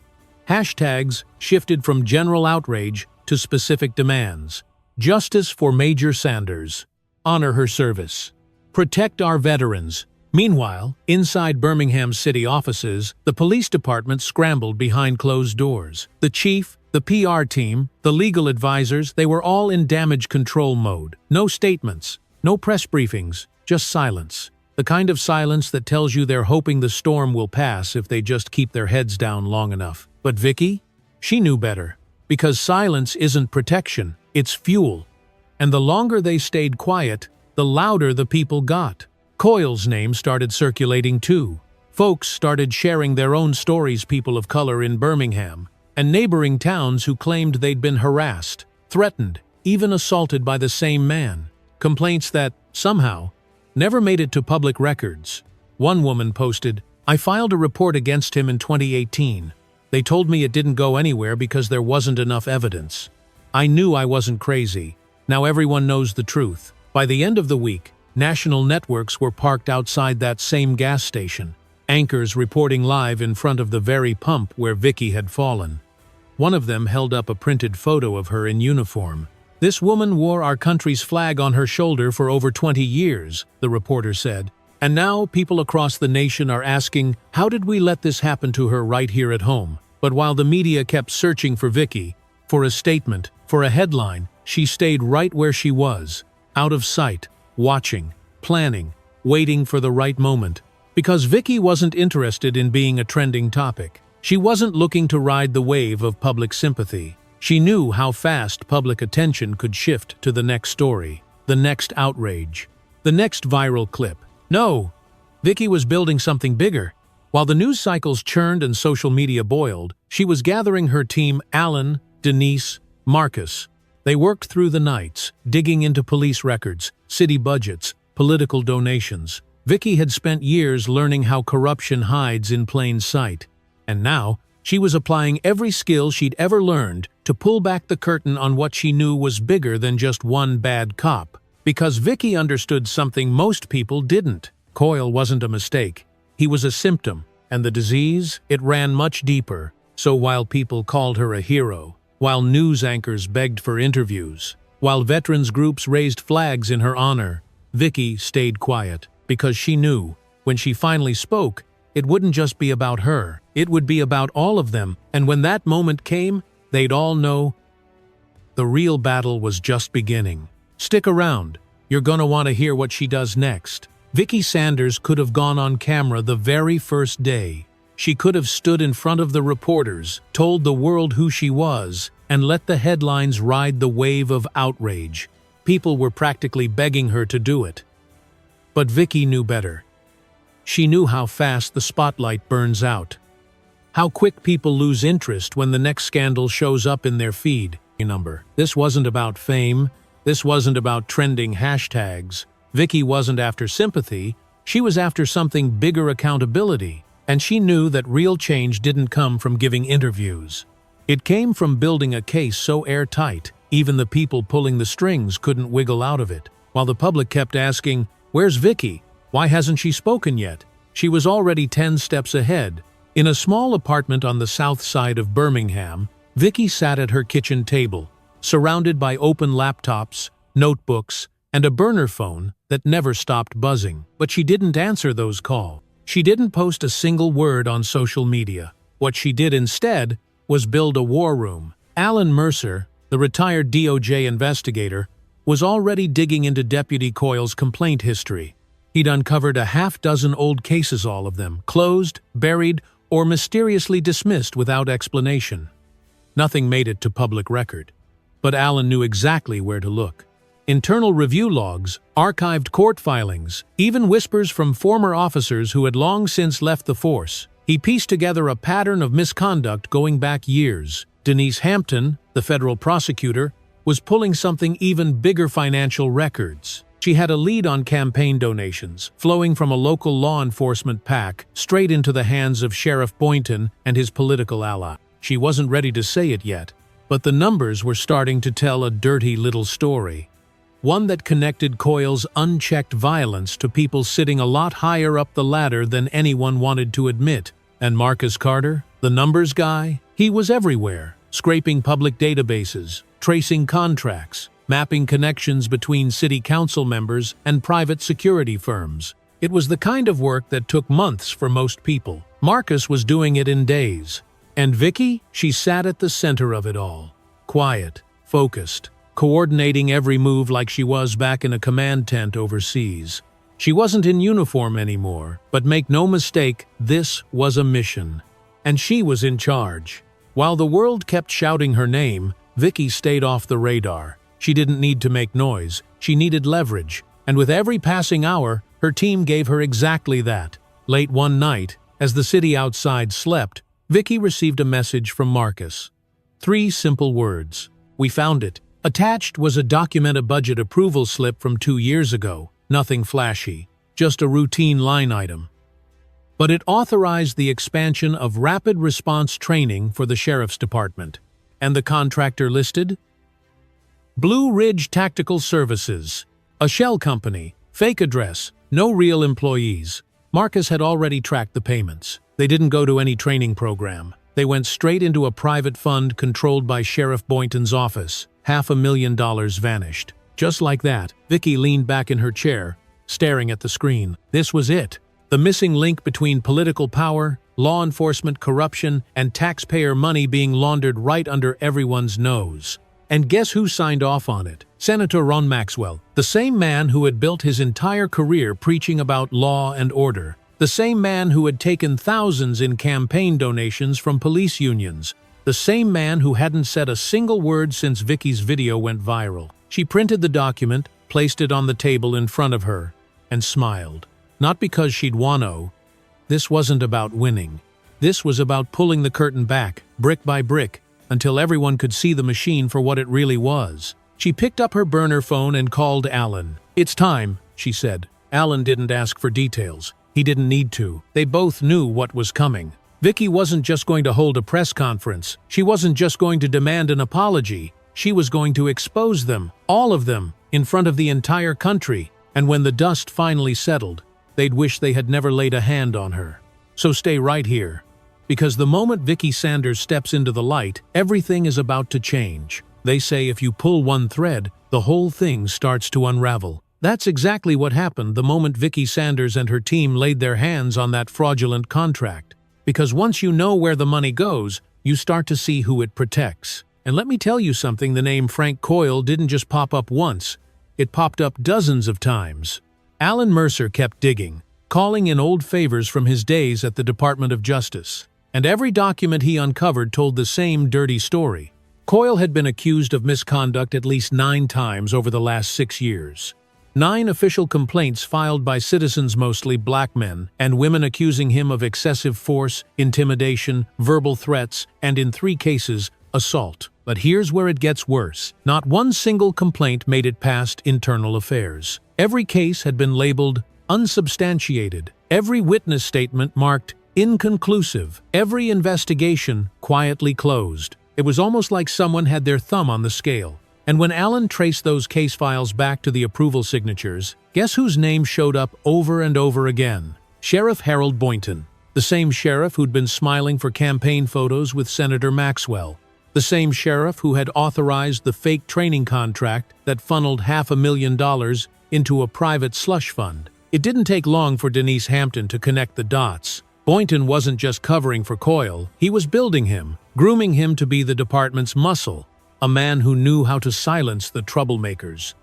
Hashtags shifted from general outrage to specific demands. Justice for Major Sanders. Honor her service. Protect our veterans. Meanwhile, inside Birmingham city offices, the police department scrambled behind closed doors. The chief, the PR team, the legal advisors, they were all in damage control mode. No statements. No press briefings, just silence. The kind of silence that tells you they're hoping the storm will pass if they just keep their heads down long enough. But Vicky? She knew better. Because silence isn't protection, it's fuel. And the longer they stayed quiet, the louder the people got. Coyle's name started circulating too. Folks started sharing their own stories, people of color in Birmingham, and neighboring towns who claimed they'd been harassed, threatened, even assaulted by the same man. Complaints that, somehow, never made it to public records. One woman posted, "I filed a report against him in 2018. They told me it didn't go anywhere because there wasn't enough evidence. I knew I wasn't crazy. Now everyone knows the truth." By the end of the week, National networks were parked outside that same gas station, anchors reporting live in front of the very pump where Vicky had fallen. One of them held up a printed photo of her in uniform. "This woman wore our country's flag on her shoulder for over 20 years, the reporter said. And now people across the nation are asking, how did we let this happen to her right here at home? But while the media kept searching for Vicky, for a statement, for a headline, she stayed right where she was, out of sight, watching, planning, waiting for the right moment. Because Vicky wasn't interested in being a trending topic. She wasn't looking to ride the wave of public sympathy. She knew how fast public attention could shift to the next story, the next outrage, the next viral clip. No, Vicky was building something bigger. While the news cycles churned and social media boiled, she was gathering her team: Alan, Denise, Marcus. They worked through the nights, digging into police records, city budgets, political donations. Vicky had spent years learning how corruption hides in plain sight. And now, she was applying every skill she'd ever learned to pull back the curtain on what she knew was bigger than just one bad cop. Because Vicky understood something most people didn't. Coyle wasn't a mistake. He was a symptom, and the disease, it ran much deeper. So while people called her a hero, while news anchors begged for interviews, while veterans groups raised flags in her honor, Vicky stayed quiet, because she knew, when she finally spoke, it wouldn't just be about her, it would be about all of them, and when that moment came, they'd all know the real battle was just beginning. Stick around, you're gonna want to hear what she does next. Vicky Sanders could have gone on camera the very first day. She could have stood in front of the reporters, told the world who she was, and let the headlines ride the wave of outrage. People were practically begging her to do it. But Vicky knew better. She knew how fast the spotlight burns out. How quick people lose interest when the next scandal shows up in their feed. This wasn't about fame. This wasn't about trending hashtags. Vicky wasn't after sympathy. She was after something bigger: accountability. And she knew that real change didn't come from giving interviews. It came from building a case so airtight, even the people pulling the strings couldn't wiggle out of it. While the public kept asking, "Where's Vicky? Why hasn't she spoken yet?" She was already 10 steps ahead. In a small apartment on the south side of Birmingham, Vicky sat at her kitchen table, surrounded by open laptops, notebooks, and a burner phone that never stopped buzzing. But she didn't answer those calls. She didn't post a single word on social media. What she did instead was build a war room. Alan Mercer, the retired DOJ investigator, was already digging into Deputy Coyle's complaint history. He'd uncovered a half-dozen old cases, all of them closed, buried, or mysteriously dismissed without explanation. Nothing made it to public record. But Alan knew exactly where to look. Internal review logs, archived court filings, even whispers from former officers who had long since left the force. He pieced together a pattern of misconduct going back years. Denise Hampton, the federal prosecutor, was pulling something even bigger: financial records. She had a lead on campaign donations, flowing from a local law enforcement PAC straight into the hands of Sheriff Boynton and his political ally. She wasn't ready to say it yet, but the numbers were starting to tell a dirty little story. One that connected Coyle's unchecked violence to people sitting a lot higher up the ladder than anyone wanted to admit. And Marcus Carter, the numbers guy, he was everywhere, scraping public databases, tracing contracts, mapping connections between city council members and private security firms. It was the kind of work that took months for most people. Marcus was doing it in days. And Vicky, she sat at the center of it all. Quiet, focused, coordinating every move like she was back in a command tent overseas. She wasn't in uniform anymore, but make no mistake, this was a mission. And she was in charge. While the world kept shouting her name, Vicky stayed off the radar. She didn't need to make noise, she needed leverage. And with every passing hour, her team gave her exactly that. Late one night, as the city outside slept, Vicky received a message from Marcus. 3 simple words. "We found it." Attached was a budget approval slip from 2 years ago. Nothing flashy, just a routine line item. But it authorized the expansion of rapid response training for the Sheriff's Department. And the contractor listed? Blue Ridge Tactical Services, a shell company Fake address, no real employees. Marcus had already tracked the payments. They didn't go to any training program. They went straight into a private fund controlled by Sheriff Boynton's office. $500,000 vanished. Just like that, Vicky leaned back in her chair, staring at the screen. This was it. The missing link between political power, law enforcement corruption, and taxpayer money being laundered right under everyone's nose. And guess who signed off on it? Senator Ron Maxwell, the same man who had built his entire career preaching about law and order. The same man who had taken thousands in campaign donations from police unions. The same man who hadn't said a single word since Vicky's video went viral. She printed the document, placed it on the table in front of her, and smiled. Not because she'd won. This wasn't about winning. This was about pulling the curtain back, brick by brick, until everyone could see the machine for what it really was. She picked up her burner phone and called Alan. "It's time," she said. Alan didn't ask for details. He didn't need to. They both knew what was coming. Vicky wasn't just going to hold a press conference. She wasn't just going to demand an apology. She was going to expose them, all of them, in front of the entire country. And when the dust finally settled, they'd wish they had never laid a hand on her. So stay right here. Because the moment Vicky Sanders steps into the light, everything is about to change. They say if you pull one thread, the whole thing starts to unravel. That's exactly what happened the moment Vicky Sanders and her team laid their hands on that fraudulent contract. Because once you know where the money goes, you start to see who it protects. And let me tell you something, the name Frank Coyle didn't just pop up once. It popped up dozens of times. Alan Mercer kept digging, calling in old favors from his days at the Department of Justice. And every document he uncovered told the same dirty story. Coyle had been accused of misconduct at least 9 times over the last 6 years. 9 official complaints filed by citizens, mostly black men, and women accusing him of excessive force, intimidation, verbal threats, and in 3 cases, assault. But here's where it gets worse. Not one single complaint made it past internal affairs. Every case had been labeled unsubstantiated. Every witness statement marked inconclusive. Every investigation quietly closed. It was almost like someone had their thumb on the scale. And when Alan traced those case files back to the approval signatures, guess whose name showed up over and over again? Sheriff Harold Boynton. The same sheriff who'd been smiling for campaign photos with Senator Maxwell. The same sheriff who had authorized the fake training contract that funneled $500,000 into a private slush fund. It didn't take long for Denise Hampton to connect the dots. Boynton wasn't just covering for Coyle, he was building him, grooming him to be the department's muscle, a man who knew how to silence the troublemakers.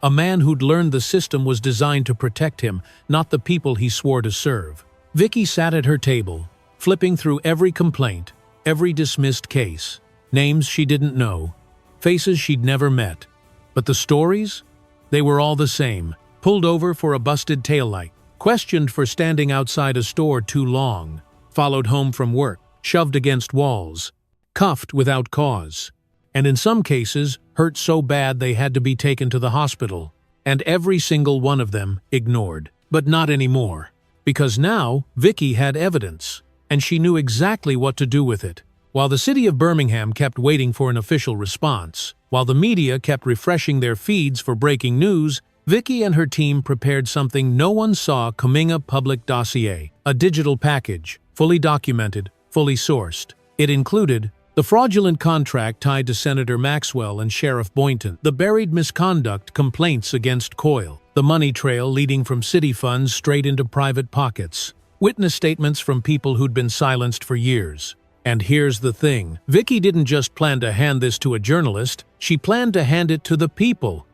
A man who'd learned the system was designed to protect him, not the people he swore to serve. Vicky sat at her table, flipping through every complaint, every dismissed case. Names she didn't know, faces she'd never met. But the stories? They were all the same. Pulled over for a busted taillight, questioned for standing outside a store too long, followed home from work, shoved against walls, cuffed without cause, and in some cases, hurt so bad they had to be taken to the hospital. And every single one of them ignored. But not anymore. Because now, Vicky had evidence, and she knew exactly what to do with it. While the city of Birmingham kept waiting for an official response, while the media kept refreshing their feeds for breaking news, Vicky and her team prepared something no one saw coming: a public dossier, a digital package, fully documented, fully sourced. It included the fraudulent contract tied to Senator Maxwell and Sheriff Boynton, the buried misconduct complaints against Coyle, the money trail leading from city funds straight into private pockets, witness statements from people who'd been silenced for years. And here's the thing, Vicky didn't just plan to hand this to a journalist, she planned to hand it to the people.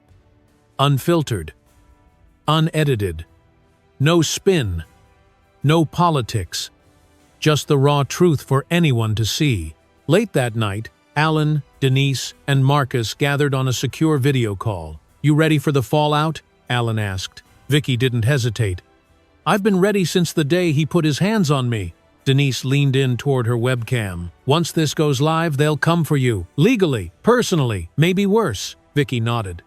Unfiltered, unedited, no spin, no politics, just the raw truth for anyone to see. Late that night, Alan, Denise, and Marcus gathered on a secure video call. "You ready for the fallout?" Alan asked. Vicky didn't hesitate. "I've been ready since the day he put his hands on me." Denise leaned in toward her webcam. "Once this goes live, they'll come for you. Legally, personally, maybe worse." Vicky nodded.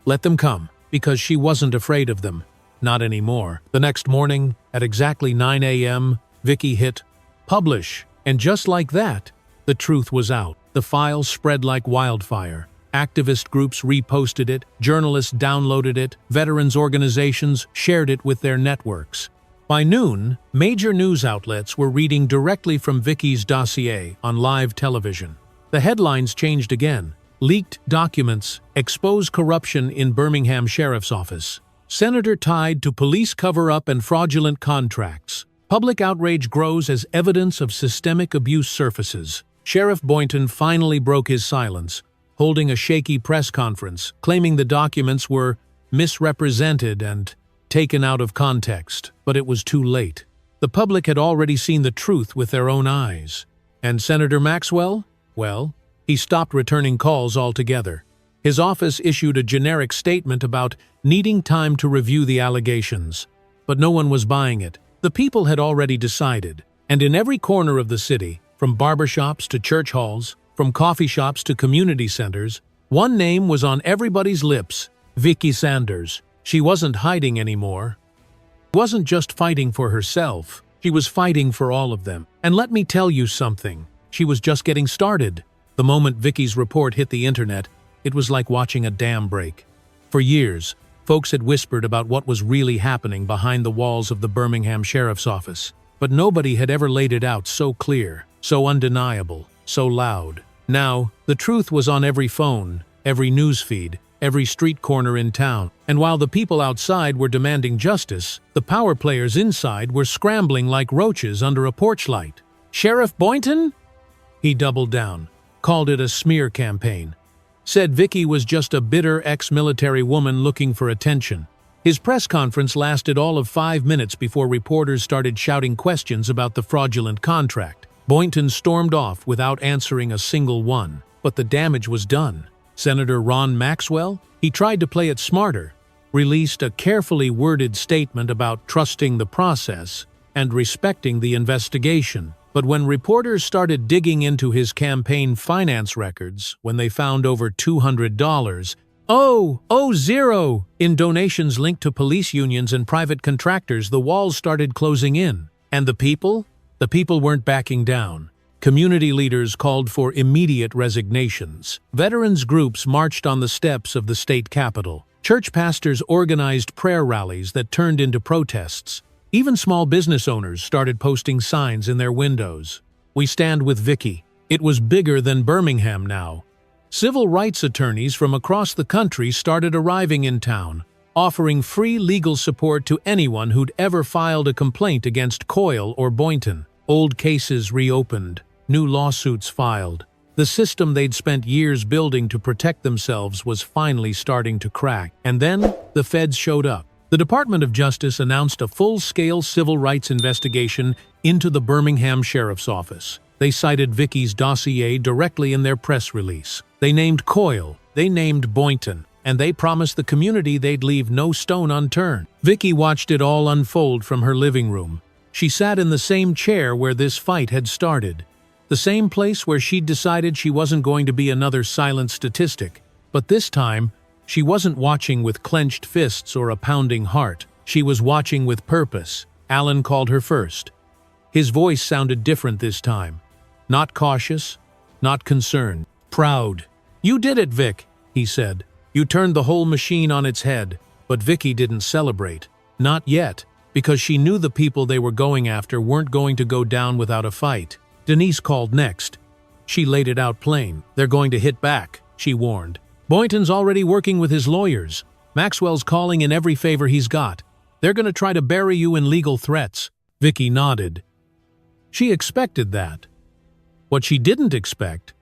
Let them come, because she wasn't afraid of them. Not anymore. The next morning, at exactly 9 a.m., Vicky hit publish. And just like that, the truth was out. The files spread like wildfire. Activist groups reposted it, journalists downloaded it, veterans organizations shared it with their networks. By noon, major news outlets were reading directly from Vicky's dossier on live television. The headlines changed again. Leaked documents expose corruption in Birmingham Sheriff's Office. Senator tied to police cover-up and fraudulent contracts. Public outrage grows as evidence of systemic abuse surfaces. Sheriff Boynton finally broke his silence, holding a shaky press conference, claiming the documents were misrepresented and taken out of context. But it was too late. The public had already seen the truth with their own eyes. And Senator Maxwell? Well, he stopped returning calls altogether. His office issued a generic statement about needing time to review the allegations. But no one was buying it. The people had already decided. And in every corner of the city, from barbershops to church halls, from coffee shops to community centers, one name was on everybody's lips: Vicky Sanders. She wasn't hiding anymore. She wasn't just fighting for herself. She was fighting for all of them. And let me tell you something. She was just getting started. The moment Vicky's report hit the internet, it was like watching a dam break. For years, folks had whispered about what was really happening behind the walls of the Birmingham Sheriff's Office. But nobody had ever laid it out so clear, so undeniable, so loud. Now, the truth was on every phone, every newsfeed, every street corner in town. And while the people outside were demanding justice, the power players inside were scrambling like roaches under a porch light. Sheriff Boynton? He doubled down, called it a smear campaign. Said Vicky was just a bitter ex-military woman looking for attention. His press conference lasted all of 5 minutes before reporters started shouting questions about the fraudulent contract. Boynton stormed off without answering a single one. But the damage was done. Senator Ron Maxwell? He tried to play it smarter, released a carefully worded statement about trusting the process and respecting the investigation. But when reporters started digging into his campaign finance records, when they found over $200, zero, in donations linked to police unions and private contractors, the walls started closing in. And the people? The people weren't backing down. Community leaders called for immediate resignations. Veterans groups marched on the steps of the state capitol. Church pastors organized prayer rallies that turned into protests. Even small business owners started posting signs in their windows. "We stand with Vicky." It was bigger than Birmingham now. Civil rights attorneys from across the country started arriving in town, offering free legal support to anyone who'd ever filed a complaint against Coyle or Boynton. Old cases reopened, new lawsuits filed. The system they'd spent years building to protect themselves was finally starting to crack. And then the feds showed up. The Department of Justice announced a full-scale civil rights investigation into the Birmingham Sheriff's Office. They cited Vicky's dossier directly in their press release. They named Coyle, they named Boynton, and they promised the community they'd leave no stone unturned. Vicky watched it all unfold from her living room. She sat in the same chair where this fight had started. The same place where she'd decided she wasn't going to be another silent statistic. But this time, she wasn't watching with clenched fists or a pounding heart. She was watching with purpose. Alan called her first. His voice sounded different this time. Not cautious, not concerned. Proud. "You did it, Vic," he said. "You turned the whole machine on its head." But Vicky didn't celebrate. Not yet, because she knew the people they were going after weren't going to go down without a fight. Denise called next. She laid it out plain. "They're going to hit back," she warned. "Boynton's already working with his lawyers. Maxwell's calling in every favor he's got. They're going to try to bury you in legal threats." Vicky nodded. She expected that. What she didn't expect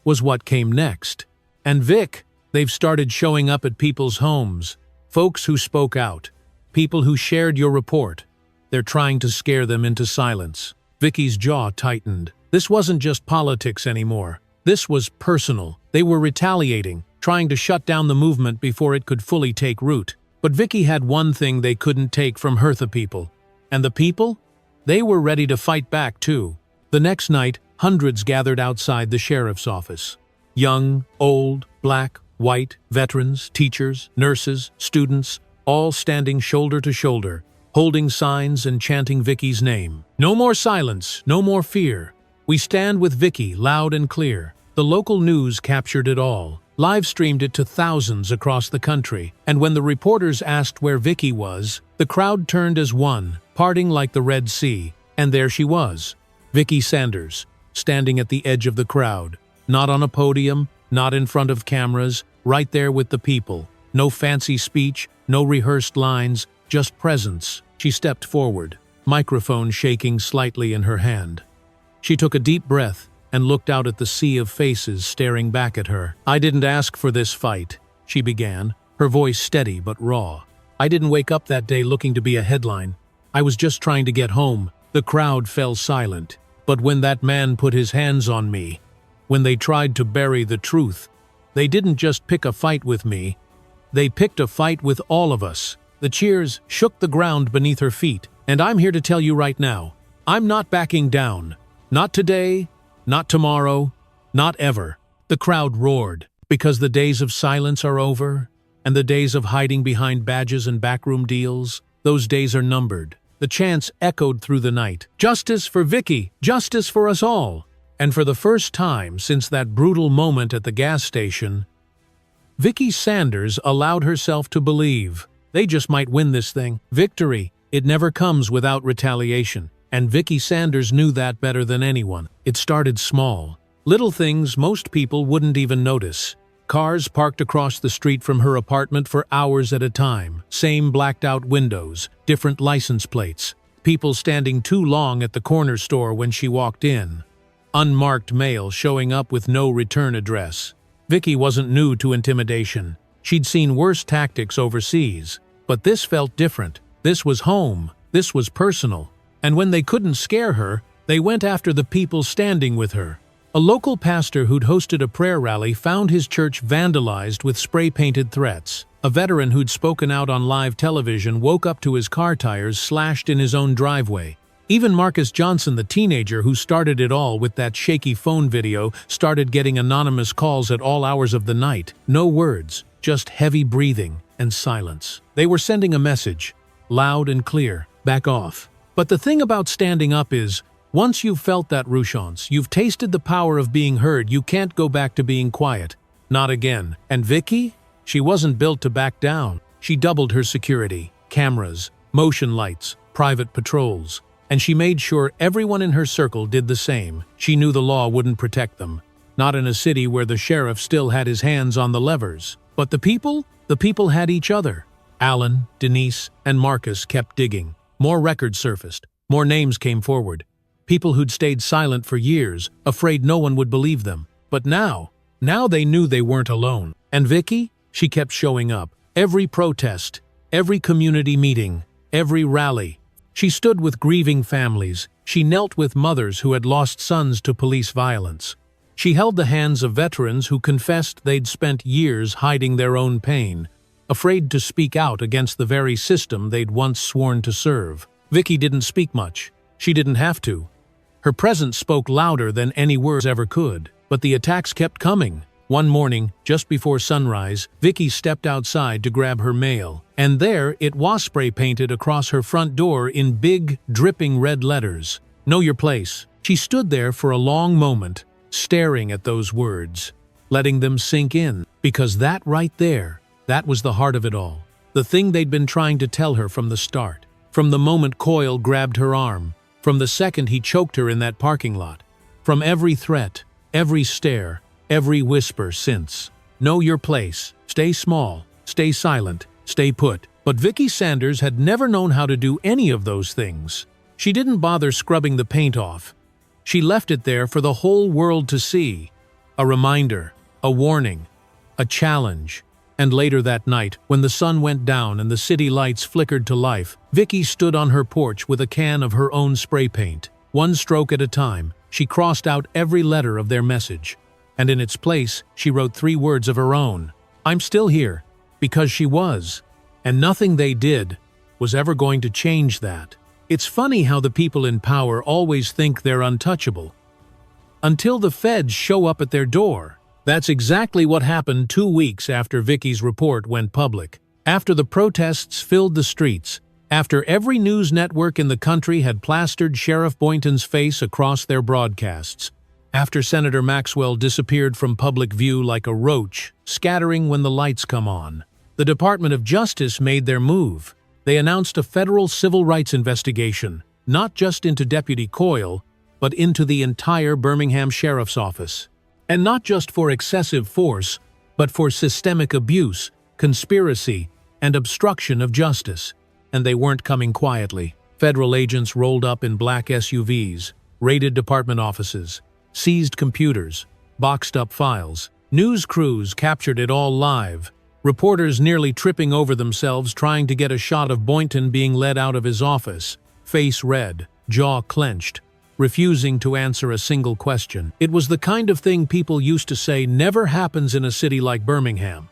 was what came next. "And Vic, they've started showing up at people's homes. Folks who spoke out. People who shared your report. They're trying to scare them into silence." Vicky's jaw tightened. This wasn't just politics anymore. This was personal. They were retaliating, trying to shut down the movement before it could fully take root. But Vicky had one thing they couldn't take from Hertha people. And the people? They were ready to fight back too. The next night, hundreds gathered outside the sheriff's office. Young, old, black, white, veterans, teachers, nurses, students, all standing shoulder to shoulder, holding signs and chanting Vicky's name. "No more silence, no more fear. We stand with Vicky," loud and clear. The local news captured it all. live-streamed it to thousands across the country, and when the reporters asked where Vicky was, the crowd turned as one, parting like the Red Sea, and there she was, Vicky Sanders, standing at the edge of the crowd, not on a podium, not in front of cameras, right there with the people. No fancy speech, no rehearsed lines, just presence. She stepped forward, microphone shaking slightly in her hand. She took a deep breath and looked out at the sea of faces staring back at her. "I didn't ask for this fight," she began, her voice steady but raw. "I didn't wake up that day looking to be a headline. I was just trying to get home." The crowd fell silent. But when that man put his hands on me, when they tried to bury the truth, they didn't just pick a fight with me. They picked a fight with all of us. The cheers shook the ground beneath her feet. And I'm here to tell you right now, I'm not backing down. Not today, not tomorrow, not ever. The crowd roared, because the days of silence are over, and the days of hiding behind badges and backroom deals, those days are numbered. The chants echoed through the night. Justice for Vicky! Justice for us all! And for the first time since that brutal moment at the gas station, Vicky Sanders allowed herself to believe they just might win this thing. Victory, it never comes without retaliation. And Vicky Sanders knew that better than anyone. It started small. Little things most people wouldn't even notice. Cars parked across the street from her apartment for hours at a time. Same blacked-out windows, different license plates. People standing too long at the corner store when she walked in. Unmarked mail showing up with no return address. Vicky wasn't new to intimidation. She'd seen worse tactics overseas. But this felt different. This was home. This was personal. And when they couldn't scare her, they went after the people standing with her. A local pastor who'd hosted a prayer rally found his church vandalized with spray-painted threats. A veteran who'd spoken out on live television woke up to his car tires slashed in his own driveway. Even Marcus Johnson, the teenager who started it all with that shaky phone video, started getting anonymous calls at all hours of the night. No words, just heavy breathing and silence. They were sending a message, loud and clear, back off. But the thing about standing up is, once you've felt that response, you've tasted the power of being heard, you can't go back to being quiet. Not again. And Vicky? She wasn't built to back down. She doubled her security, cameras, motion lights, private patrols. And she made sure everyone in her circle did the same. She knew the law wouldn't protect them. Not in a city where the sheriff still had his hands on the levers. But the people had each other. Alan, Denise, and Marcus kept digging. More records surfaced. More names came forward. People who'd stayed silent for years, afraid no one would believe them. But now they knew they weren't alone. And Vicky? She kept showing up. Every protest, every community meeting, every rally. She stood with grieving families. She knelt with mothers who had lost sons to police violence. She held the hands of veterans who confessed they'd spent years hiding their own pain, afraid to speak out against the very system they'd once sworn to serve. Vicky didn't speak much. She didn't have to. Her presence spoke louder than any words ever could. But the attacks kept coming. One morning, just before sunrise, Vicky stepped outside to grab her mail. And there, it was spray-painted across her front door in big, dripping red letters. Know your place. She stood there for a long moment, staring at those words, letting them sink in. Because that right there, that was the heart of it all. The thing they'd been trying to tell her from the start. From the moment Coyle grabbed her arm. From the second he choked her in that parking lot. From every threat, every stare, every whisper since. Know your place. Stay small. Stay silent. Stay put. But Vicky Sanders had never known how to do any of those things. She didn't bother scrubbing the paint off. She left it there for the whole world to see. A reminder, a warning, a challenge. And later that night, when the sun went down and the city lights flickered to life, Vicky stood on her porch with a can of her own spray paint. One stroke at a time, she crossed out every letter of their message. And in its place, she wrote 3 words of her own. I'm still here. Because she was. And nothing they did was ever going to change that. It's funny how the people in power always think they're untouchable. Until the feds show up at their door. That's exactly what happened 2 weeks after Vicky's report went public. After the protests filled the streets. After every news network in the country had plastered Sheriff Boynton's face across their broadcasts. After Senator Maxwell disappeared from public view like a roach, scattering when the lights come on, the Department of Justice made their move. They announced a federal civil rights investigation, not just into Deputy Coyle, but into the entire Birmingham Sheriff's Office. And not just for excessive force, but for systemic abuse, conspiracy, and obstruction of justice. And they weren't coming quietly. Federal agents rolled up in black SUVs, raided department offices, seized computers, boxed up files. News crews captured it all live. Reporters nearly tripping over themselves trying to get a shot of Boynton being led out of his office, face red, jaw clenched, refusing to answer a single question. It was the kind of thing people used to say never happens in a city like Birmingham.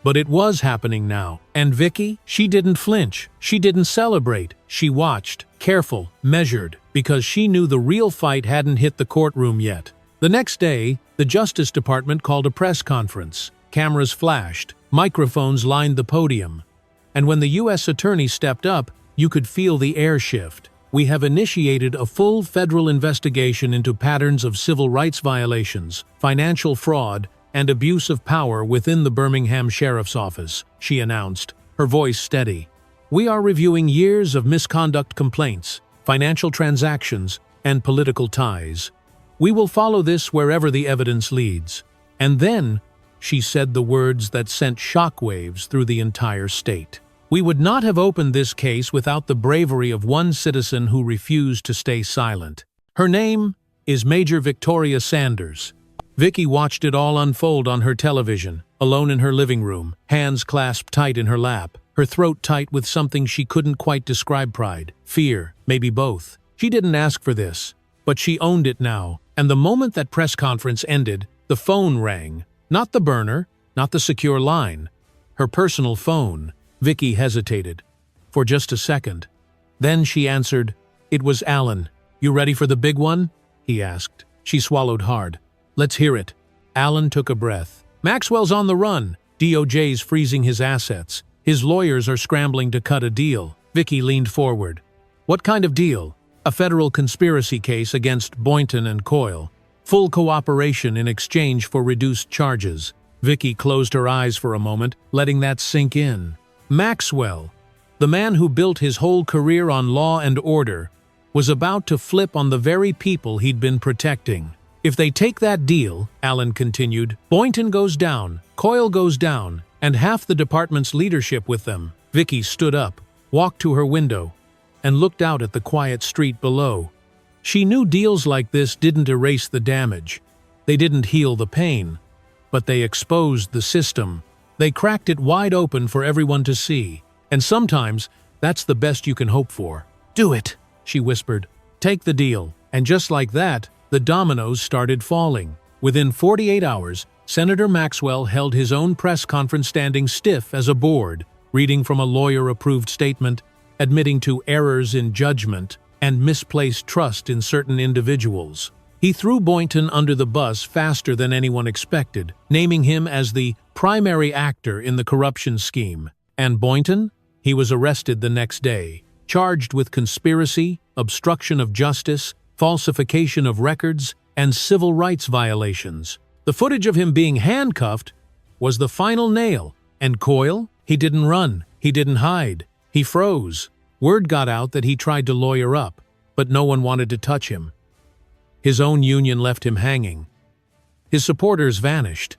But it was happening now. And Vicky, she didn't flinch. She didn't celebrate. She watched, careful, measured, because she knew the real fight hadn't hit the courtroom yet. The next day, the Justice Department called a press conference. Cameras flashed. Microphones lined the podium. And when the U.S. Attorney stepped up, you could feel the air shift. We have initiated a full federal investigation into patterns of civil rights violations, financial fraud, and abuse of power within the Birmingham Sheriff's Office, she announced, her voice steady. We are reviewing years of misconduct complaints, financial transactions, and political ties. We will follow this wherever the evidence leads. And then, she said the words that sent shockwaves through the entire state. We would not have opened this case without the bravery of one citizen who refused to stay silent. Her name is Major Victoria Sanders. Vicky watched it all unfold on her television, alone in her living room, hands clasped tight in her lap, her throat tight with something she couldn't quite describe: pride, fear, maybe both. She didn't ask for this, but she owned it now, and the moment that press conference ended, the phone rang. Not the burner, not the secure line. Her personal phone. Vicky hesitated. For just a second. Then she answered. It was Alan. You ready for the big one? He asked. She swallowed hard. Let's hear it. Alan took a breath. Maxwell's on the run. DOJ's freezing his assets. His lawyers are scrambling to cut a deal. Vicky leaned forward. What kind of deal? A federal conspiracy case against Boynton and Coyle. Full cooperation in exchange for reduced charges. Vicky closed her eyes for a moment, letting that sink in. Maxwell, the man who built his whole career on law and order, was about to flip on the very people he'd been protecting. If they take that deal, Alan continued, Boynton goes down, Coyle goes down, and half the department's leadership with them. Vicky stood up, walked to her window, and looked out at the quiet street below. She knew deals like this didn't erase the damage. They didn't heal the pain, but they exposed the system. They cracked it wide open for everyone to see. And sometimes, that's the best you can hope for. Do it, she whispered. Take the deal. And just like that, the dominoes started falling. Within 48 hours, Senator Maxwell held his own press conference standing stiff as a board, reading from a lawyer-approved statement, admitting to errors in judgment and misplaced trust in certain individuals. He threw Boynton under the bus faster than anyone expected, naming him as the primary actor in the corruption scheme. And Boynton? He was arrested the next day, charged with conspiracy, obstruction of justice, falsification of records, and civil rights violations. The footage of him being handcuffed was the final nail. And Coyle? He didn't run. He didn't hide. He froze. Word got out that he tried to lawyer up, but no one wanted to touch him. His own union left him hanging. His supporters vanished.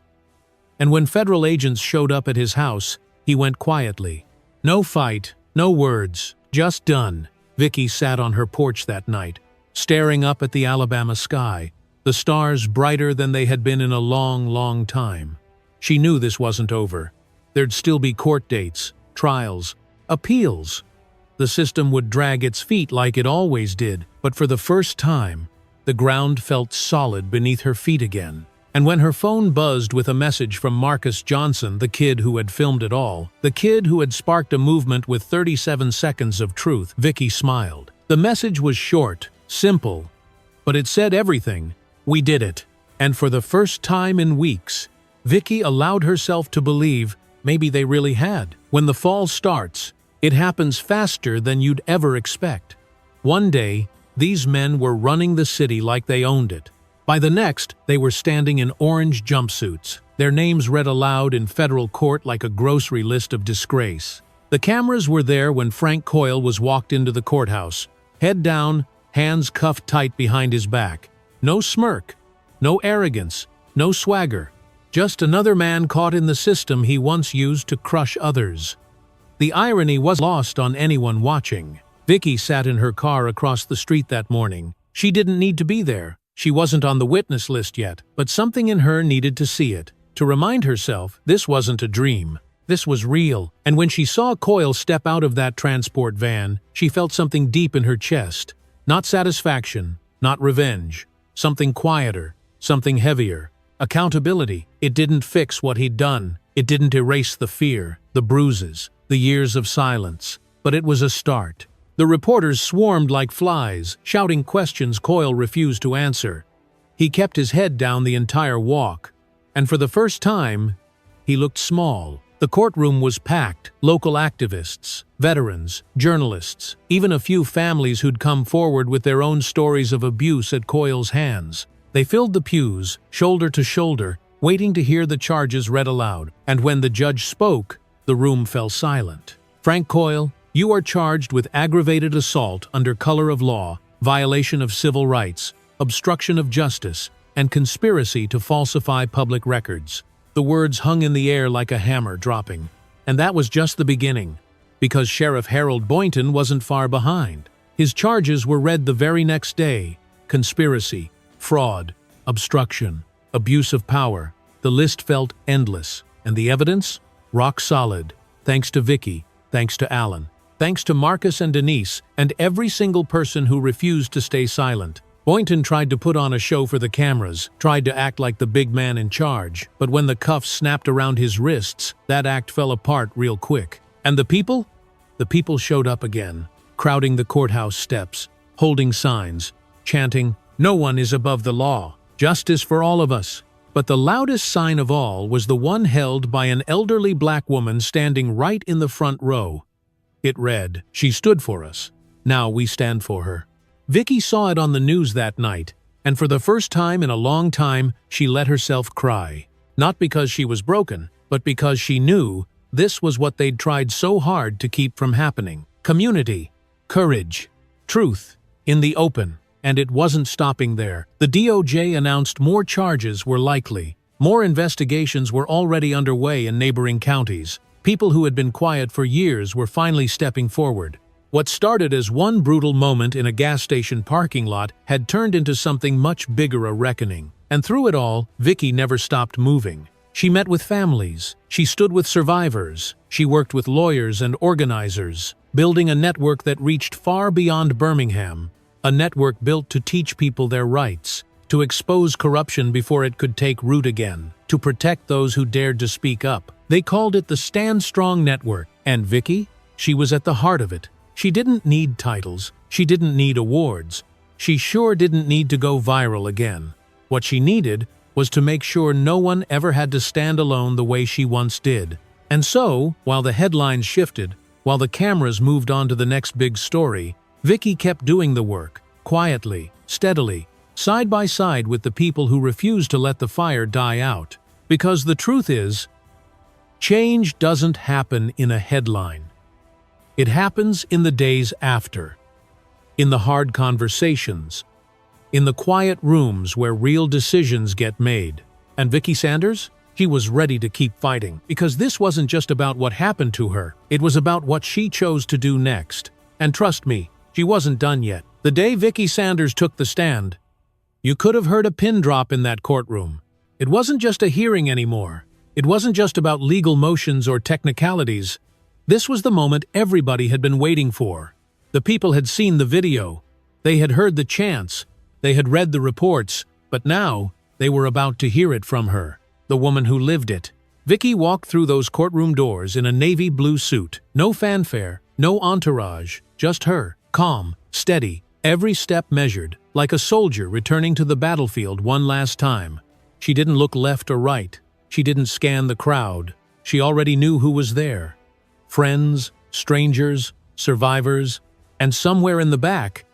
And when federal agents showed up at his house, he went quietly. No fight, no words, just done. Vicky sat on her porch that night, staring up at the Alabama sky, the stars brighter than they had been in a long, long time. She knew this wasn't over. There'd still be court dates, trials, appeals. The system would drag its feet like it always did, but for the first time, the ground felt solid beneath her feet again. And when her phone buzzed with a message from Marcus Johnson, the kid who had filmed it all, the kid who had sparked a movement with 37 seconds of truth, Vicky smiled. The message was short, simple, but it said everything. We did it. And for the first time in weeks, Vicky allowed herself to believe maybe they really had. When the fall starts, it happens faster than you'd ever expect. One day, these men were running the city like they owned it. By the next, they were standing in orange jumpsuits, their names read aloud in federal court like a grocery list of disgrace. The cameras were there when Frank Coyle was walked into the courthouse, head down, hands cuffed tight behind his back. No smirk, no arrogance, no swagger. Just another man caught in the system he once used to crush others. The irony was lost on anyone watching. Vicky sat in her car across the street that morning. She didn't need to be there. She wasn't on the witness list yet, but something in her needed to see it, to remind herself this wasn't a dream. This was real, and when she saw Coyle step out of that transport van, she felt something deep in her chest. Not satisfaction, not revenge. Something quieter, something heavier. Accountability. It didn't fix what he'd done. It didn't erase the fear, the bruises, the years of silence. But it was a start. The reporters swarmed like flies, shouting questions Coyle refused to answer. He kept his head down the entire walk, and for the first time, he looked small. The courtroom was packed, local activists, veterans, journalists, even a few families who'd come forward with their own stories of abuse at Coyle's hands. They filled the pews, shoulder to shoulder, waiting to hear the charges read aloud, and when the judge spoke, the room fell silent. Frank Coyle, you are charged with aggravated assault under color of law, violation of civil rights, obstruction of justice, and conspiracy to falsify public records. The words hung in the air like a hammer dropping. And that was just the beginning, because Sheriff Harold Boynton wasn't far behind. His charges were read the very next day: conspiracy, fraud, obstruction, abuse of power. The list felt endless, and the evidence? Rock solid. Thanks to Vicky, thanks to Alan. Thanks to Marcus and Denise, and every single person who refused to stay silent. Boynton tried to put on a show for the cameras, tried to act like the big man in charge, but when the cuffs snapped around his wrists, that act fell apart real quick. And the people? The people showed up again, crowding the courthouse steps, holding signs, chanting, "No one is above the law. Justice for all of us." But the loudest sign of all was the one held by an elderly black woman standing right in the front row. It read, "She stood for us. Now we stand for her." Vicky saw it on the news that night, and for the first time in a long time, she let herself cry. Not because she was broken, but because she knew this was what they'd tried so hard to keep from happening. Community, courage, truth, in the open. And it wasn't stopping there. The DOJ announced more charges were likely. More investigations were already underway in neighboring counties. People who had been quiet for years were finally stepping forward. What started as one brutal moment in a gas station parking lot had turned into something much bigger, a reckoning. And through it all, Vicky never stopped moving. She met with families. She stood with survivors. She worked with lawyers and organizers, building a network that reached far beyond Birmingham. A network built to teach people their rights, to expose corruption before it could take root again, to protect those who dared to speak up. They called it the Stand Strong Network, and Vicky? She was at the heart of it. She didn't need titles. She didn't need awards. She sure didn't need to go viral again. What she needed was to make sure no one ever had to stand alone the way she once did. And so, while the headlines shifted, while the cameras moved on to the next big story, Vicky kept doing the work, quietly, steadily, side by side with the people who refused to let the fire die out. Because the truth is, change doesn't happen in a headline. It happens in the days after, in the hard conversations, in the quiet rooms where real decisions get made. And Vicky Sanders? She was ready to keep fighting, because this wasn't just about what happened to her, it was about what she chose to do next. And trust me, she wasn't done yet. The day Vicky Sanders took the stand, you could have heard a pin drop in that courtroom. It wasn't just a hearing anymore. It wasn't just about legal motions or technicalities. This was the moment everybody had been waiting for. The people had seen the video. They had heard the chants. They had read the reports. But now, they were about to hear it from her, the woman who lived it. Vicky walked through those courtroom doors in a navy blue suit. No fanfare, no entourage, just her. Calm, steady, every step measured, like a soldier returning to the battlefield one last time. She didn't look left or right. She didn't scan the crowd. She already knew who was there. Friends, strangers, survivors, and somewhere in the back,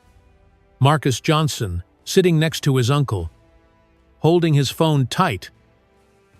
Marcus Johnson, sitting next to his uncle. holding his phone tight,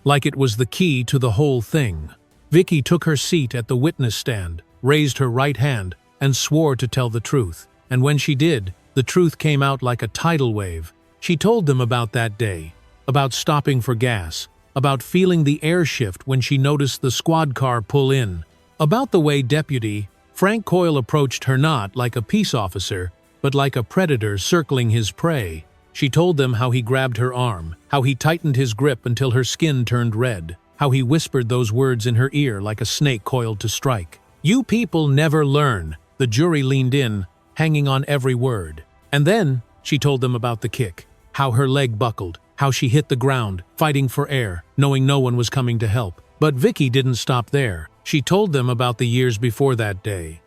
like it was the key to the whole thing. Vicky took her seat at the witness stand, raised her right hand, and swore to tell the truth. And when she did, the truth came out like a tidal wave. She told them about that day, about stopping for gas, about feeling the air shift when she noticed the squad car pull in, about the way Deputy Frank Coyle approached her not like a peace officer, but like a predator circling his prey. She told them how he grabbed her arm, how he tightened his grip until her skin turned red, how he whispered those words in her ear like a snake coiled to strike. "You people never learn." The jury leaned in, hanging on every word. And then she told them about the kick, how her leg buckled, how she hit the ground, fighting for air, knowing no one was coming to help. But Vicky didn't stop there. She told them about the years before that day,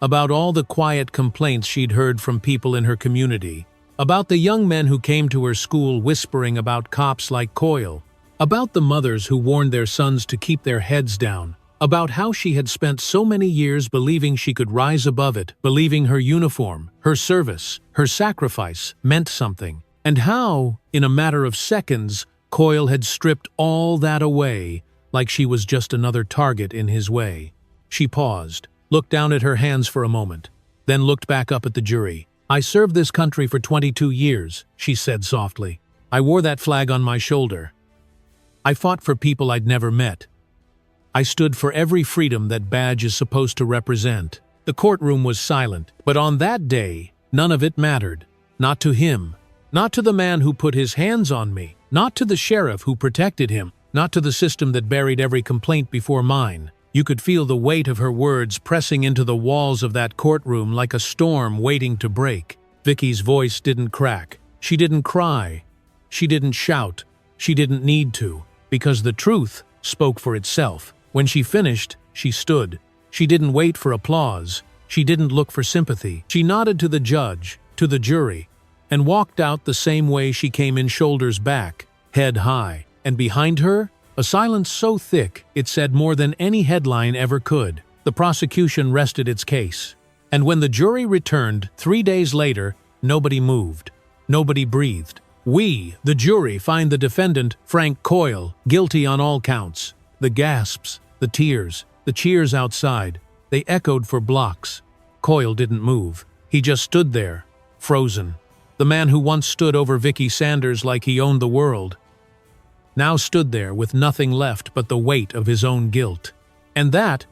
about all the quiet complaints she'd heard from people in her community, about the young men who came to her school whispering about cops like Coyle, about the mothers who warned their sons to keep their heads down, about how she had spent so many years believing she could rise above it, believing her uniform, her service, her sacrifice meant something, and how, in a matter of seconds, Coyle had stripped all that away, like she was just another target in his way. She paused, looked down at her hands for a moment, then looked back up at the jury. "I served this country for 22 years, she said softly. "I wore that flag on my shoulder. I fought for people I'd never met. I stood for every freedom that badge is supposed to represent." The courtroom was silent, but on that day, none of it mattered. Not to him, not to the man who put his hands on me, not to the sheriff who protected him, not to the system that buried every complaint before mine. You could feel the weight of her words pressing into the walls of that courtroom like a storm waiting to break. Vicky's voice didn't crack. She didn't cry. She didn't shout. She didn't need to, because the truth spoke for itself. When she finished, she stood. She didn't wait for applause. She didn't look for sympathy. She nodded to the judge, to the jury, and walked out the same way she came in, shoulders back, head high. And behind her, a silence so thick it said more than any headline ever could. The prosecution rested its case. And when the jury returned 3 days later, nobody moved. Nobody breathed. "We, the jury, find the defendant, Frank Coyle, guilty on all counts." The gasps, the tears, the cheers outside, they echoed for blocks. Coyle didn't move. He just stood there, frozen. The man who once stood over Vicky Sanders like he owned the world, now stood there with nothing left but the weight of his own guilt. And that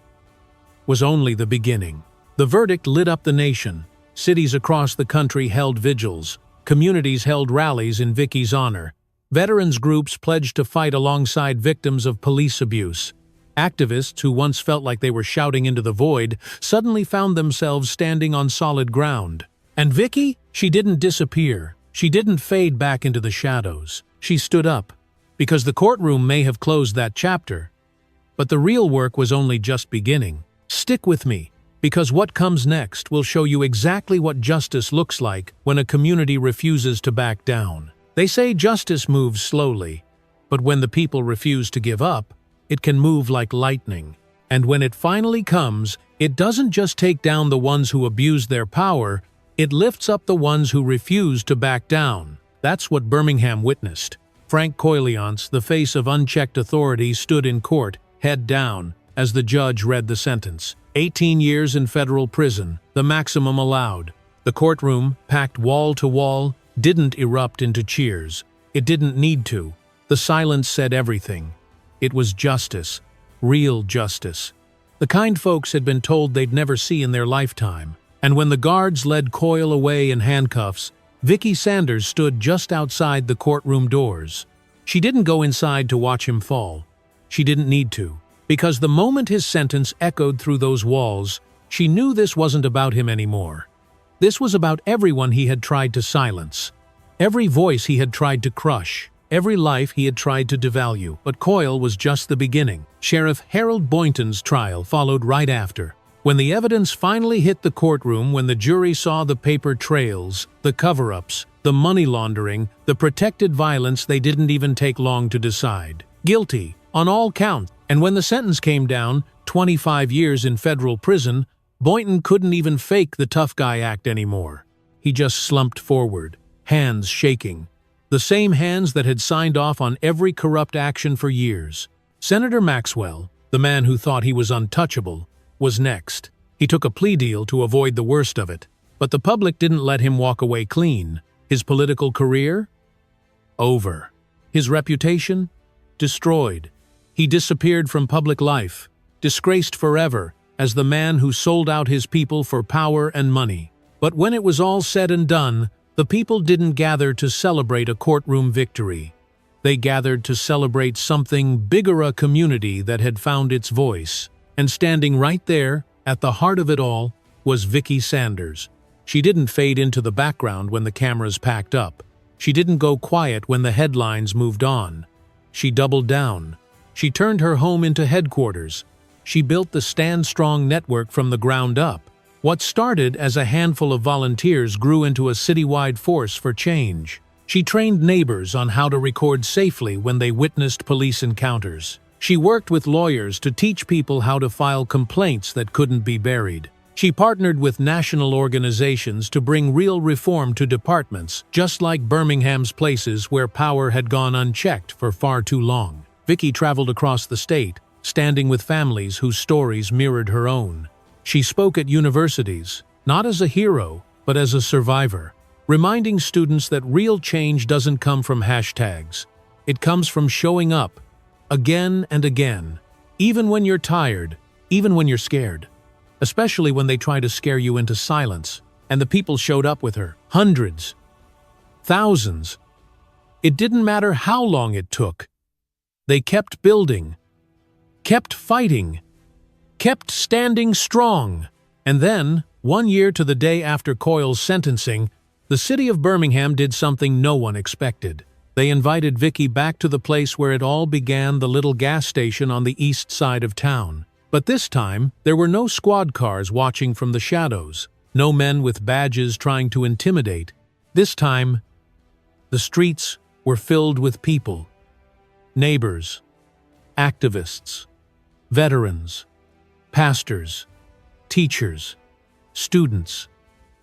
was only the beginning. The verdict lit up the nation. Cities across the country held vigils. Communities held rallies in Vicky's honor. Veterans groups pledged to fight alongside victims of police abuse. Activists who once felt like they were shouting into the void suddenly found themselves standing on solid ground. And Vicky? She didn't disappear. She didn't fade back into the shadows. She stood up. Because the courtroom may have closed that chapter, but the real work was only just beginning. Stick with me, because what comes next will show you exactly what justice looks like when a community refuses to back down. They say justice moves slowly, but when the people refuse to give up, it can move like lightning. And when it finally comes, it doesn't just take down the ones who abuse their power, it lifts up the ones who refuse to back down. That's what Birmingham witnessed. Frank Coyle, the face of unchecked authority, stood in court, head down, as the judge read the sentence. 18 years in federal prison, the maximum allowed. The courtroom, packed wall to wall, didn't erupt into cheers. It didn't need to. The silence said everything. It was justice. Real justice. The kind folks had been told they'd never see in their lifetime. And when the guards led Coyle away in handcuffs, Vicky Sanders stood just outside the courtroom doors. She didn't go inside to watch him fall. She didn't need to. Because the moment his sentence echoed through those walls, she knew this wasn't about him anymore. This was about everyone he had tried to silence. Every voice he had tried to crush. Every life he had tried to devalue. But Coyle was just the beginning. Sheriff Harold Boynton's trial followed right after. When the evidence finally hit the courtroom, when the jury saw the paper trails, the cover-ups, the money laundering, the protected violence, they didn't even take long to decide. Guilty, on all counts. And when the sentence came down, 25 years in federal prison, Boynton couldn't even fake the tough guy act anymore. He just slumped forward, hands shaking, The same hands that had signed off on every corrupt action for years. Senator Maxwell, the man who thought he was untouchable, was next. He took a plea deal to avoid the worst of it. But the public didn't let him walk away clean. His political career? Over. His reputation? Destroyed. He disappeared from public life, disgraced forever as the man who sold out his people for power and money. But when it was all said and done, the people didn't gather to celebrate a courtroom victory. They gathered to celebrate something bigger, a community that had found its voice. And standing right there, at the heart of it all, was Vicki Sanders. She didn't fade into the background when the cameras packed up. She didn't go quiet when the headlines moved on. She doubled down. She turned her home into headquarters. She built the Stand Strong network from the ground up. What started as a handful of volunteers grew into a citywide force for change. She trained neighbors on how to record safely when they witnessed police encounters. She worked with lawyers to teach people how to file complaints that couldn't be buried. She partnered with national organizations to bring real reform to departments, just like Birmingham's places where power had gone unchecked for far too long. Vicki traveled across the state, standing with families whose stories mirrored her own. She spoke at universities, not as a hero, but as a survivor, reminding students that real change doesn't come from hashtags. It comes from showing up, again and again, even when you're tired, even when you're scared. Especially when they try to scare you into silence. And the people showed up with her. Hundreds. Thousands. It didn't matter how long it took. They kept building, kept fighting, kept standing strong. And then, 1 year to the day after Coyle's sentencing, the city of Birmingham did something no one expected. They invited Vicki back to the place where it all began, the little gas station on the east side of town. But this time, there were no squad cars watching from the shadows, no men with badges trying to intimidate. This time, the streets were filled with people. Neighbors, activists, veterans, pastors, teachers, students,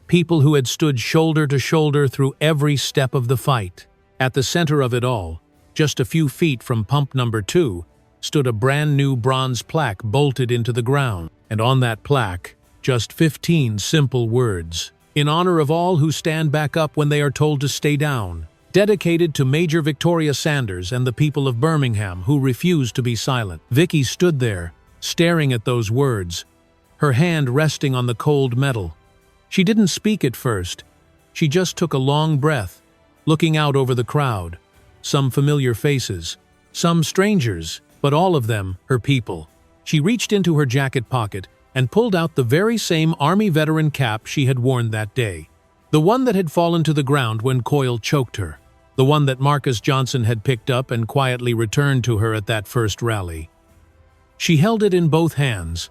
people who had stood shoulder to shoulder through every step of the fight. At the center of it all, just a few feet from pump number 2, stood a brand new bronze plaque bolted into the ground, and on that plaque, just 15 simple words. In honor of all who stand back up when they are told to stay down. Dedicated to Major Victoria Sanders and the people of Birmingham who refused to be silent. Vicki stood there, staring at those words, her hand resting on the cold metal. She didn't speak at first. She just took a long breath, looking out over the crowd. Some familiar faces, some strangers, but all of them her people. She reached into her jacket pocket and pulled out the very same Army veteran cap she had worn that day. The one that had fallen to the ground when Coyle choked her. The one that Marcus Johnson had picked up and quietly returned to her at that first rally. She held it in both hands,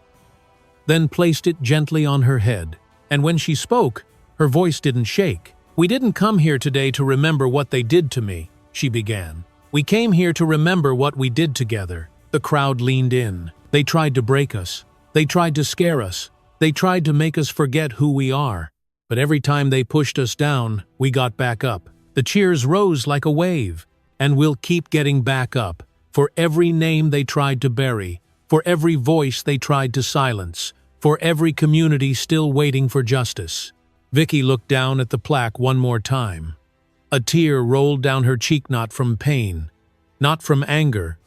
then placed it gently on her head. And when she spoke, her voice didn't shake. "We didn't come here today to remember what they did to me," she began. "We came here to remember what we did together." The crowd leaned in. They tried to break us. They tried to scare us. They tried to make us forget who we are. But every time they pushed us down, we got back up. The cheers rose like a wave. And we'll keep getting back up. For every name they tried to bury. For every voice they tried to silence. For every community still waiting for justice. Vicki looked down at the plaque one more time. A tear rolled down her cheek, not from pain, not from anger,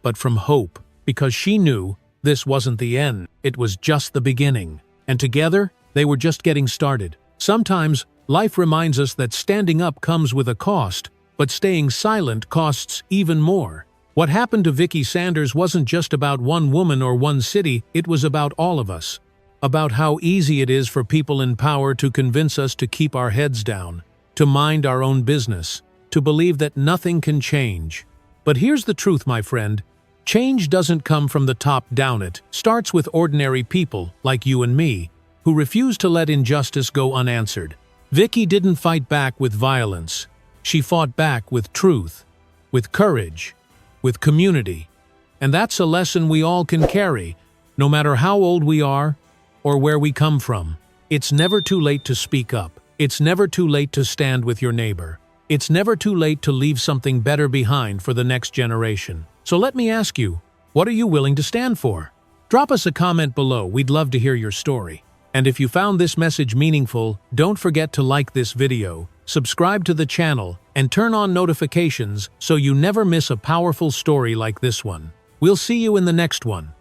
but from hope, because she knew this wasn't the end, it was just the beginning. And together, they were just getting started. Sometimes, life reminds us that standing up comes with a cost, but staying silent costs even more. What happened to Vicki Sanders wasn't just about one woman or one city, it was about all of us. About how easy it is for people in power to convince us to keep our heads down, to mind our own business, to believe that nothing can change. But here's the truth, my friend. Change doesn't come from the top down. It starts with ordinary people, like you and me, who refuse to let injustice go unanswered. Vicki didn't fight back with violence. She fought back with truth, with courage, with community. And that's a lesson we all can carry, no matter how old we are or where we come from. It's never too late to speak up. It's never too late to stand with your neighbor. It's never too late to leave something better behind for the next generation. So let me ask you, what are you willing to stand for? Drop us a comment below, we'd love to hear your story. And if you found this message meaningful, don't forget to like this video, subscribe to the channel, and turn on notifications so you never miss a powerful story like this one. We'll see you in the next one.